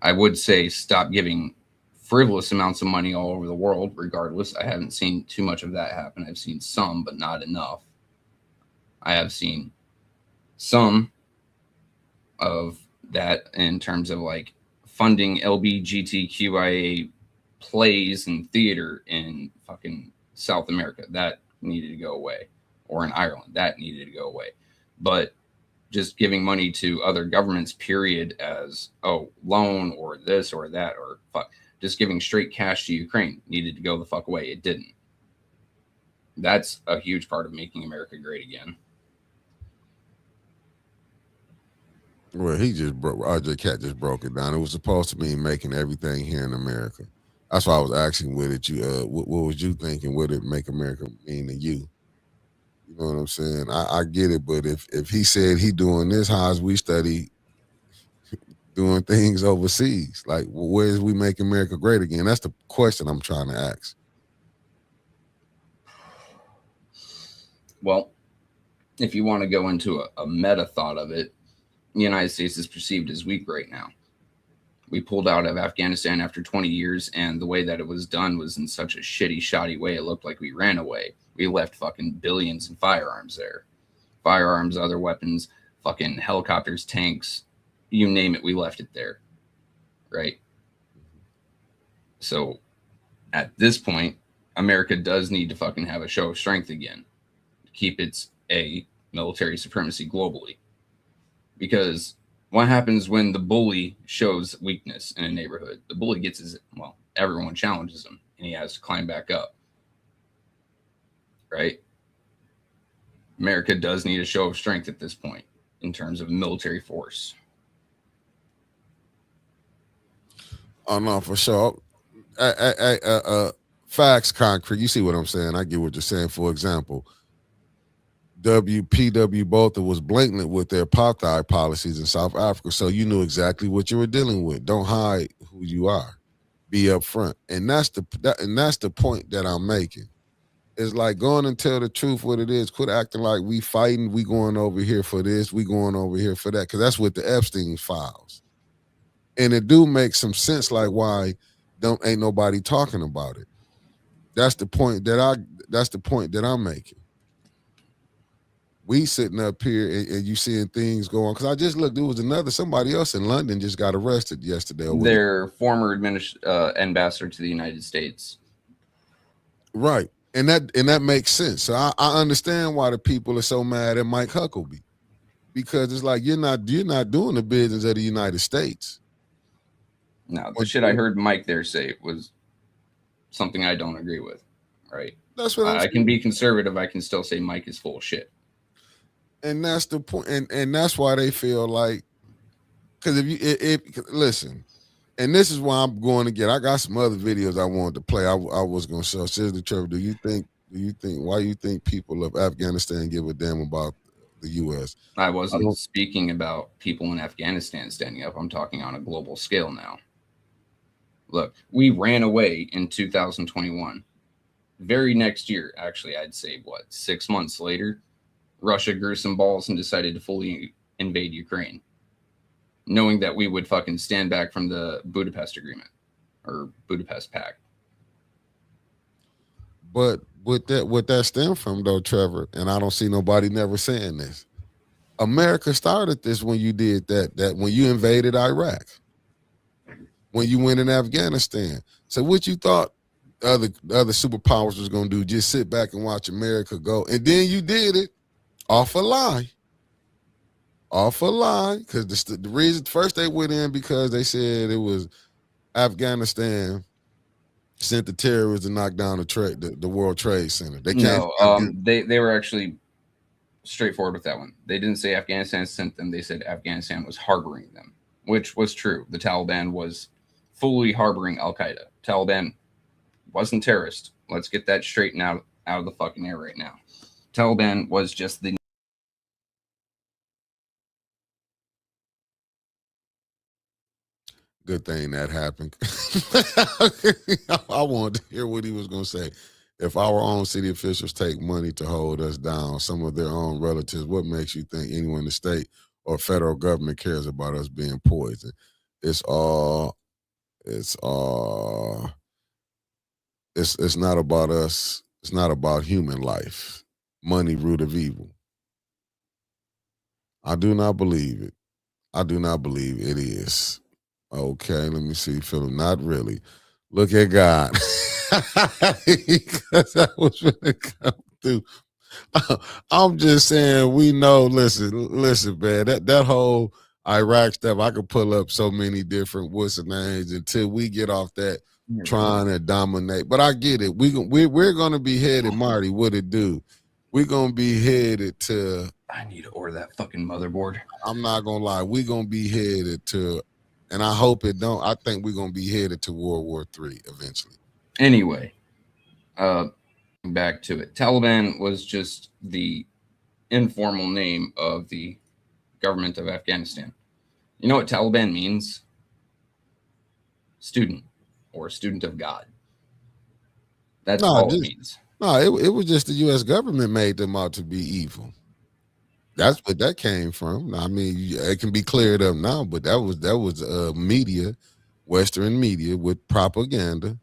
I would say stop giving frivolous amounts of money all over the world, regardless. I haven't seen too much of that happen. I've seen some, but not enough. I have seen some of that in terms of like funding LGBTQIA plays and theater in fucking South America. That needed to go away. Or in Ireland, that needed to go away. But just giving money to other governments, period, as, loan or this or that, or just giving straight cash to Ukraine needed to go the fuck away. It didn't. That's a huge part of making America great again. Well, RJ Cat just broke it down. It was supposed to mean making everything here in America. That's why I was asking, what was you thinking? What did Make America mean to you? You know what I'm saying? I get it, but if he said he doing this, how's we study doing things overseas? Like, where is we make America great again? That's the question I'm trying to ask. Well, if you want to go into a meta thought of it, the United States is perceived as weak right now. We pulled out of Afghanistan after 20 years, and the way that it was done was in such a shitty, shoddy way. It looked like we ran away. We left fucking billions in firearms there. Firearms, other weapons, fucking helicopters, tanks, you name it, we left it there. Right? So, at this point, America does need to fucking have a show of strength again. To keep its military supremacy globally. Because what happens when the bully shows weakness in a neighborhood? The bully gets everyone challenges him, and he has to climb back up. Right? America does need a show of strength at this point in terms of military force. Oh no, for sure. Facts, concrete. You see what I'm saying? I get what you're saying. For example, WPW Botha was blatant with their apartheid policies in South Africa, so you knew exactly what you were dealing with. Don't hide who you are. Be upfront, and that's the point that I'm making. It's like going and tell the truth what it is. Quit acting like we fighting. We going over here for this. We going over here for that. Because that's what the Epstein files, and it do make some sense. Like why ain't nobody talking about it? That's the point that I'm making. We sitting up here and you seeing things go on. Because I just looked, there was somebody else in London just got arrested yesterday. Their former ambassador to the United States. Right. And that makes sense. So I understand why the people are so mad at Mike Huckabee. Because it's like you're not doing the business of the United States. No, the shit I heard Mike there say was something I don't agree with. Right. That's what I can be conservative. I can still say Mike is full of shit. And that's the point, and that's why they feel like, because if listen, and this is why I'm going to get. I got some other videos I wanted to play. I was going to show. Seriously, Trevor, do you think why you think people of Afghanistan give a damn about the U.S.? I wasn't speaking about people in Afghanistan standing up. I'm talking on a global scale now. Look, we ran away in 2021. Very next year, actually, I'd say 6 months later. Russia grew some balls and decided to fully invade Ukraine, knowing that we would fucking stand back from the Budapest Agreement or Budapest Pact. But what that stem from though, Trevor, and I don't see nobody never saying this. America started this when you did that when you invaded Iraq, when you went in Afghanistan. So what you thought other superpowers was gonna do? Just sit back and watch America go, and then you did it. Off a lie, because the reason first they went in because they said it was Afghanistan sent the terrorists to knock down the World Trade Center. They were actually straightforward with that one. They didn't say Afghanistan sent them. They said Afghanistan was harboring them, which was true. The Taliban was fully harboring Al-Qaeda. Taliban wasn't terrorist. Let's get that straightened out of the fucking air right now. Taliban was just the good thing that happened. I wanted to hear what he was going to say. If our own city officials take money to hold us down, some of their own relatives, what makes you think anyone in the state or federal government cares about us being poisoned? It's not about us. It's not about human life. Money, root of evil. I do not believe it. I do not believe it is. Okay, let me see, Philip. Not really. Look at God. Because that was going to come through. I'm just saying, we know, listen, man, that whole Iraq stuff, I could pull up so many different what's the names until we get off that trying to dominate. But I get it. We're going to be headed, Marty, what it do? We're going to be headed to... I need to order that fucking motherboard. I'm not going to lie. We're going to be headed to... And I hope it don't. I think we're going to be headed to World War III eventually. Anyway, back to it. Taliban was just the informal name of the government of Afghanistan. You know what Taliban means? Student or student of God. That's all it means. No, it was just the U.S. government made them out to be evil. That's what that came from. I mean, it can be cleared up now, but that was media, Western media with propaganda.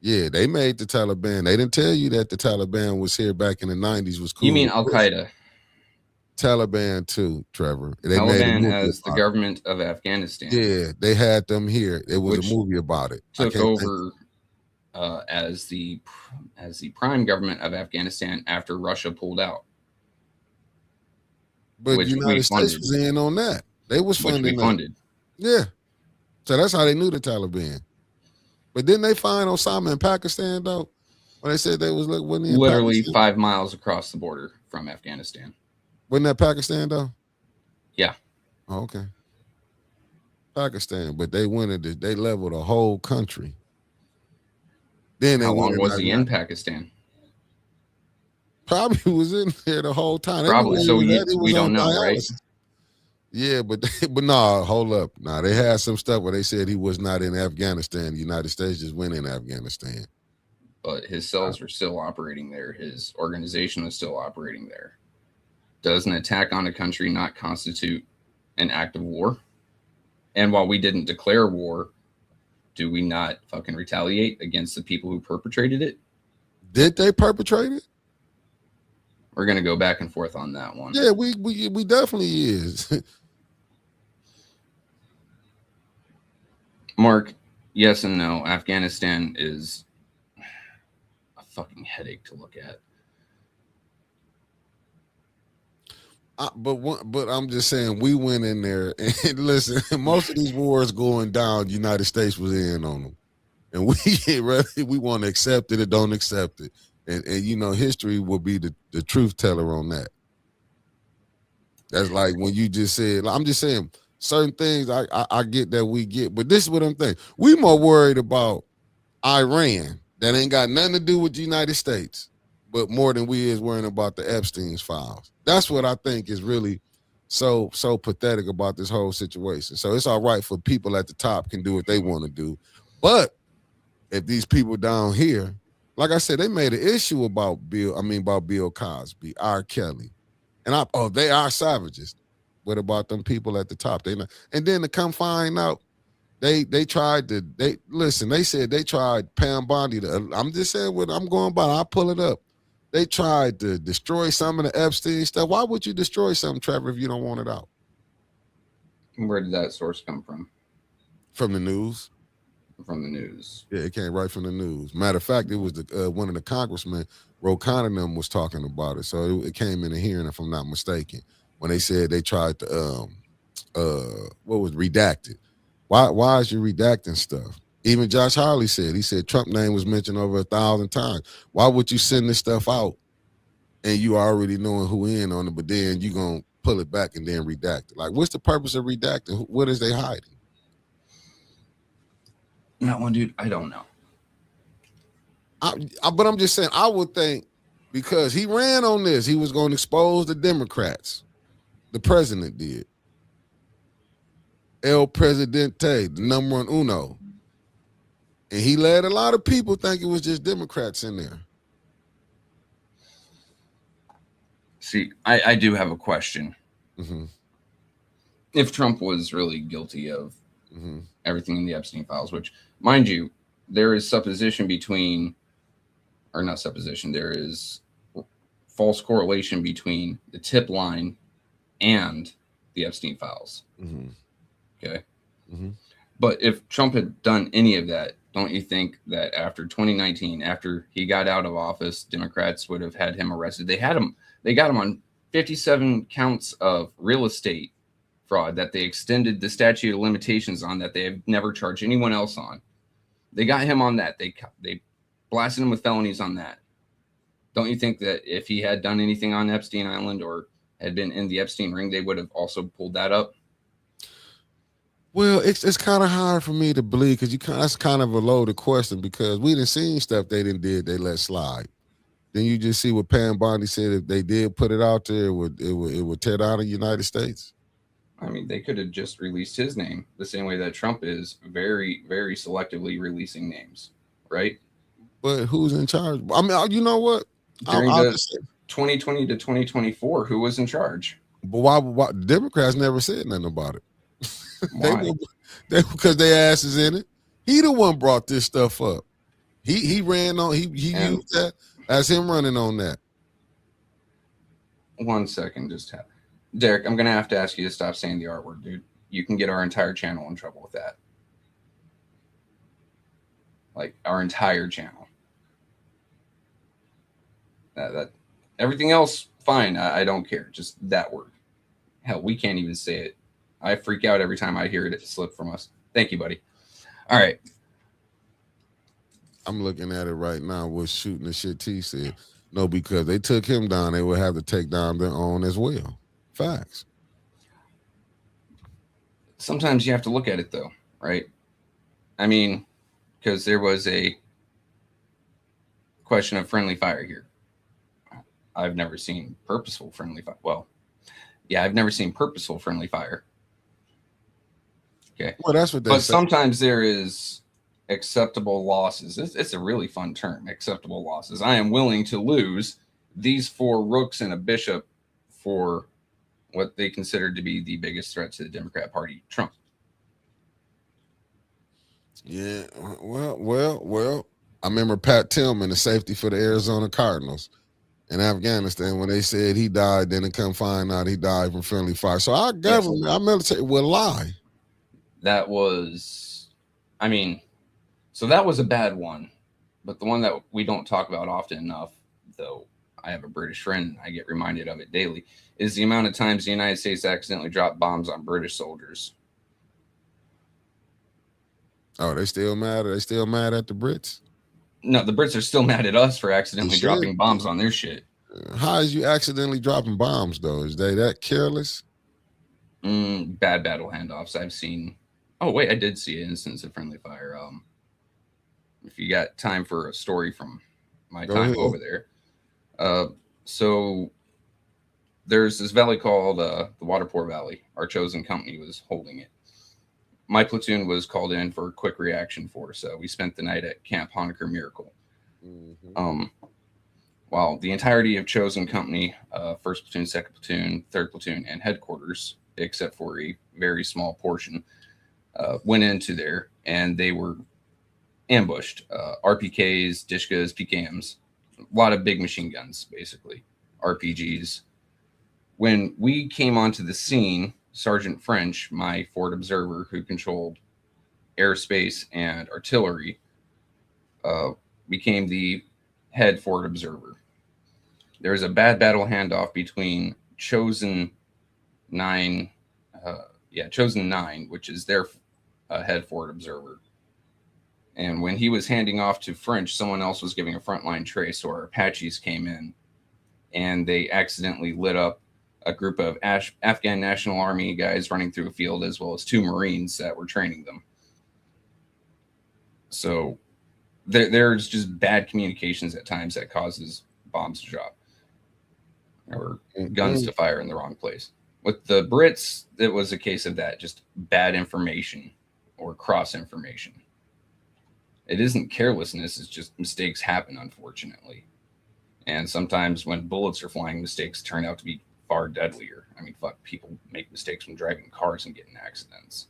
Yeah, they made the Taliban. They didn't tell you that the Taliban was here back in the 90s was cool. You mean Al-Qaeda? Taliban too, Trevor. They Taliban as the government of Afghanistan. Yeah, they had them here. It was a movie about it. Took over as the prime government of Afghanistan after Russia pulled out. But the United States was in on that. They was funding that. Yeah. So that's how they knew the Taliban. But didn't they find Osama in Pakistan though? When they said they was literally 5 miles across the border from Afghanistan. Wasn't that Pakistan though? Yeah. Oh, okay. Pakistan, but they they leveled a whole country. Then they How went long was he in Iraq. Pakistan? Probably was in there the whole time. Probably. So He we was don't on know, right? dialysis. Yeah, but nah, hold up. Nah, they had some stuff where they said he was not in Afghanistan. The United States just went in Afghanistan. But his cells were still operating there. His organization was still operating there. Does an attack on a country not constitute an act of war? And while we didn't declare war, do we not fucking retaliate against the people who perpetrated it? Did they perpetrate it? We're gonna go back and forth on that one. Yeah, we definitely is. Mark, yes and no. Afghanistan is a fucking headache to look at. But I'm just saying we went in there and listen. Most of these wars going down, the United States was in on them, and we want to accept it or don't accept it, and you know history will be the truth teller on that. That's like when you just said. I'm just saying certain things. I get that we get, but this is what I'm thinking. We more worried about Iran that ain't got nothing to do with the United States, but more than we is worrying about the Epstein's files. That's what I think is really so pathetic about this whole situation. So it's all right for people at the top can do what they want to do. But if these people down here, like I said, they made an issue about Bill Cosby, R. Kelly. And they are savages. What about them people at the top? They not, and then to come find out, they said they tried Pam Bondi I'm just saying what I'm going by. I'll pull it up. They tried to destroy some of the Epstein stuff. Why would you destroy something, Trevor, if you don't want it out? Where did that source come from? From the news. From the news. Yeah, it came right from the news. Matter of fact, it was one of the congressmen, Ro Khanna and them was talking about it. So it came in a hearing, if I'm not mistaken, when they said they tried to what was redacted. Why is you redacting stuff? Even Josh Hawley said, Trump name was mentioned over 1,000 times. Why would you send this stuff out and you already knowing who in on it, but then you going to pull it back and then redact it? Like, what's the purpose of redacting? What is they hiding? That one, dude, I don't know. But I'm just saying, I would think because he ran on this, he was going to expose the Democrats. The president did. El Presidente, the number one uno. And he led a lot of people think it was just Democrats in there. See, I do have a question. Mm-hmm. If Trump was really guilty of everything in the Epstein files, which, mind you, there is supposition there is false correlation between the tip line and the Epstein files. Mm-hmm. Okay. Mm-hmm. But if Trump had done any of that, don't you think that after 2019, after he got out of office, Democrats would have had him arrested? They got him on 57 counts of real estate fraud that they extended the statute of limitations on, that they have never charged anyone else on. They got him on that. They blasted him with felonies on that. Don't you think that if he had done anything on Epstein Island or had been in the Epstein ring, they would have also pulled that up? Well, it's kind of hard for me to believe because that's kind of a loaded question because we done seen stuff they let slide. Then you just see what Pam Bondi said. If they did put it out there, it would tear down the United States. I mean, they could have just released his name the same way that Trump is very, very selectively releasing names, right? But who's in charge? I mean, you know what? During the 2020 to 2024, who was in charge? But why Democrats never said nothing about it? Why? Because their ass is in it. He the one brought this stuff up. He ran on. He used that as him running on that. 1 second, Derek, I'm gonna have to ask you to stop saying the R word, dude. You can get our entire channel in trouble with that. Like our entire channel. That everything else, fine. I don't care. Just that word. Hell, we can't even say it. I freak out every time I hear it slip from us. Thank you, buddy. All right. I'm looking at it right now. We're shooting the shit T said. No, because they took him down, they would have to take down their own as well. Facts. Sometimes you have to look at it though, right? I mean, because there was a question of friendly fire here. I've never seen purposeful friendly fire. Well, yeah, I've never seen purposeful friendly fire. Okay. Well, that's what they But say. sometimes there is acceptable losses. It's a really fun term, acceptable losses. I am willing to lose these 4 rooks and a bishop for what they considered to be the biggest threat to the Democrat Party, Trump. Yeah, well. I remember Pat Tillman, the safety for the Arizona Cardinals in Afghanistan, when they said he died, then they come find out he died from friendly fire. So our government, our military will lie. That was, I mean, so that was a bad one. But the one that we don't talk about often enough, though I have a British friend, I get reminded of it daily, is the amount of times the United States accidentally dropped bombs on British soldiers. Oh, they still mad? Are they still mad at the Brits? No, the Brits are still mad at us for accidentally dropping bombs on their shit. How is you accidentally dropping bombs, though? Is they that careless? Bad battle handoffs. I've seen. Oh, wait, I did see an instance of friendly fire. If you got time for a story from my Go time ahead. over there. So there's this valley called the Waterport Valley. Our chosen company was holding it. My platoon was called in for a quick reaction force. We spent the night at Camp Honaker Miracle. While the entirety of chosen company, 1st platoon, 2nd platoon, 3rd platoon, and headquarters, except for a very small portion, went into there, and they were ambushed. RPKs, Dishkas, PKMs, a lot of big machine guns, basically, RPGs. When we came onto the scene, Sergeant French, my forward observer who controlled airspace and artillery, became the head forward observer. There was a bad battle handoff between Chosen 9, Chosen 9, which is their head forward observer. And when he was handing off to French, someone else was giving a frontline trace, so our Apaches came in, and they accidentally lit up a group of Afghan National Army guys running through a field, as well as 2 Marines that were training them. So there's just bad communications at times that causes bombs to drop or guns to fire in the wrong place. With the Brits, it was a case of that, just bad information or cross information. It isn't carelessness, it's just mistakes happen, unfortunately. And sometimes when bullets are flying, mistakes turn out to be far deadlier. I mean, fuck, people make mistakes when driving cars and get in accidents.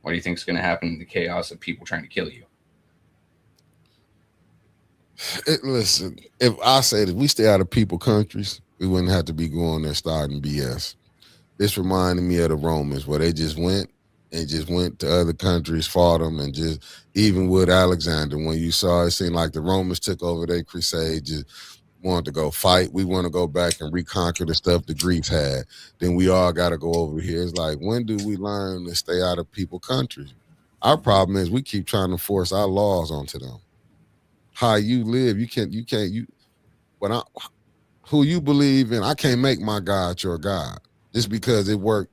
What do you think is going to happen in the chaos of people trying to kill you? Listen, if I say that we stay out of people countries, we wouldn't have to be going there starting BS. This reminded me of the Romans, where they just went to other countries, fought them, and just, even with Alexander, when you saw it seemed like the Romans took over their crusade, just wanted to go fight. We want to go back and reconquer the stuff the Greeks had. Then we all got to go over here. It's like, when do we learn to stay out of people countries? Our problem is we keep trying to force our laws onto them. How you live, who you believe in, I can't make my God your God. Just because it worked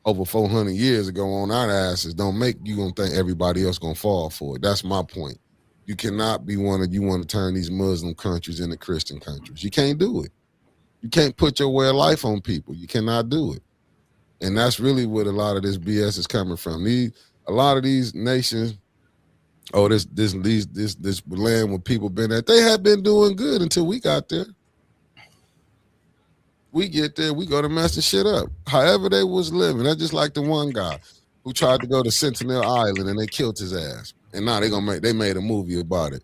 over 400 years ago on our asses, don't make you gonna think everybody else gonna fall for it. That's my point. You cannot be you want to turn these Muslim countries into Christian countries. You can't do it. You can't put your way of life on people. You cannot do it. And that's really what a lot of this BS is coming from. A lot of these nations, this land where people been at, they had been doing good until we got there. We get there, we go to messing shit up. However they was living. That's just like the one guy who tried to go to Sentinel Island and they killed his ass. And now they made a movie about it.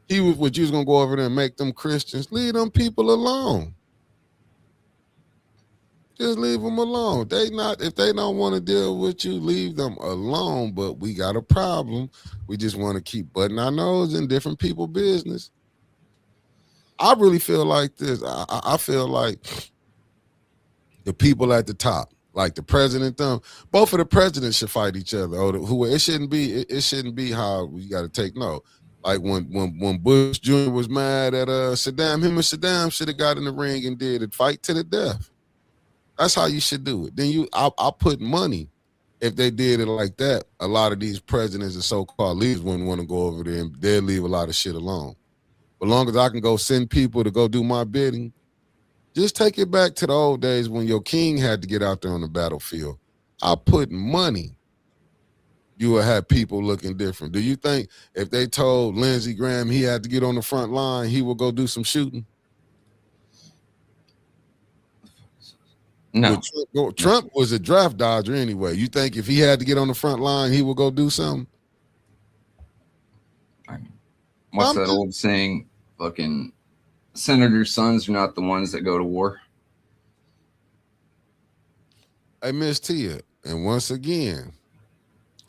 You was gonna go over there and make them Christians. Leave them people alone. Just leave them alone. If they don't want to deal with you, leave them alone. But we got a problem. We just want to keep butting our nose in different people's business. I really feel like this. I feel like the people at the top, like the president, both of the presidents should fight each other. It shouldn't be how you got to take. No, Like when Bush Jr. was mad at Saddam, him and Saddam should have got in the ring and did it, fight to the death. That's how you should do it. Then I'll put money. If they did it like that, a lot of these presidents and so-called leaders wouldn't want to go over there, and they'll leave a lot of shit alone. But long as I can go send people to go do my bidding, just take it back to the old days when your king had to get out there on the battlefield. I put money. You will have people looking different. Do you think if they told Lindsey Graham he had to get on the front line, he will go do some shooting? No. Trump was a draft dodger anyway. You think if he had to get on the front line, he will go do something? What's that old saying? Fucking senators' sons are not the ones that go to war. Hey, Miss Tia, and once again,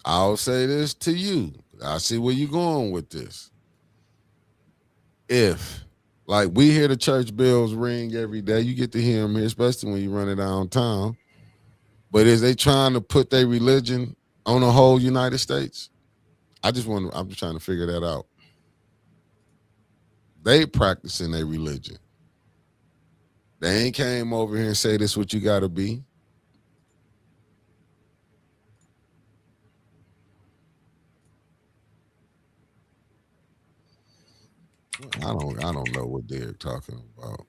I'll say this to you. I see where you're going with this. If, like, we hear the church bells ring every day, you get to hear them here, especially when you run it downtown. But is they trying to put their religion on the whole United States? I'm just trying to figure that out. They practicing their religion. They ain't came over here and say this what you got to be. I don't know what they're talking about.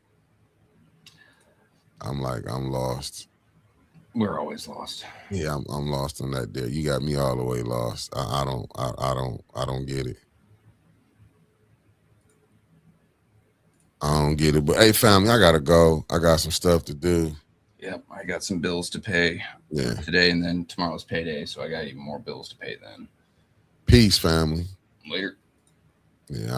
I'm lost. We're always lost. Yeah, I'm lost on that there. You got me all the way lost. I don't get it. I don't get it. But hey, family, I gotta go. I got some stuff to do. Yep, I got some bills to pay today, and then tomorrow's payday, so I got even more bills to pay then. Peace, family. Later. Yeah.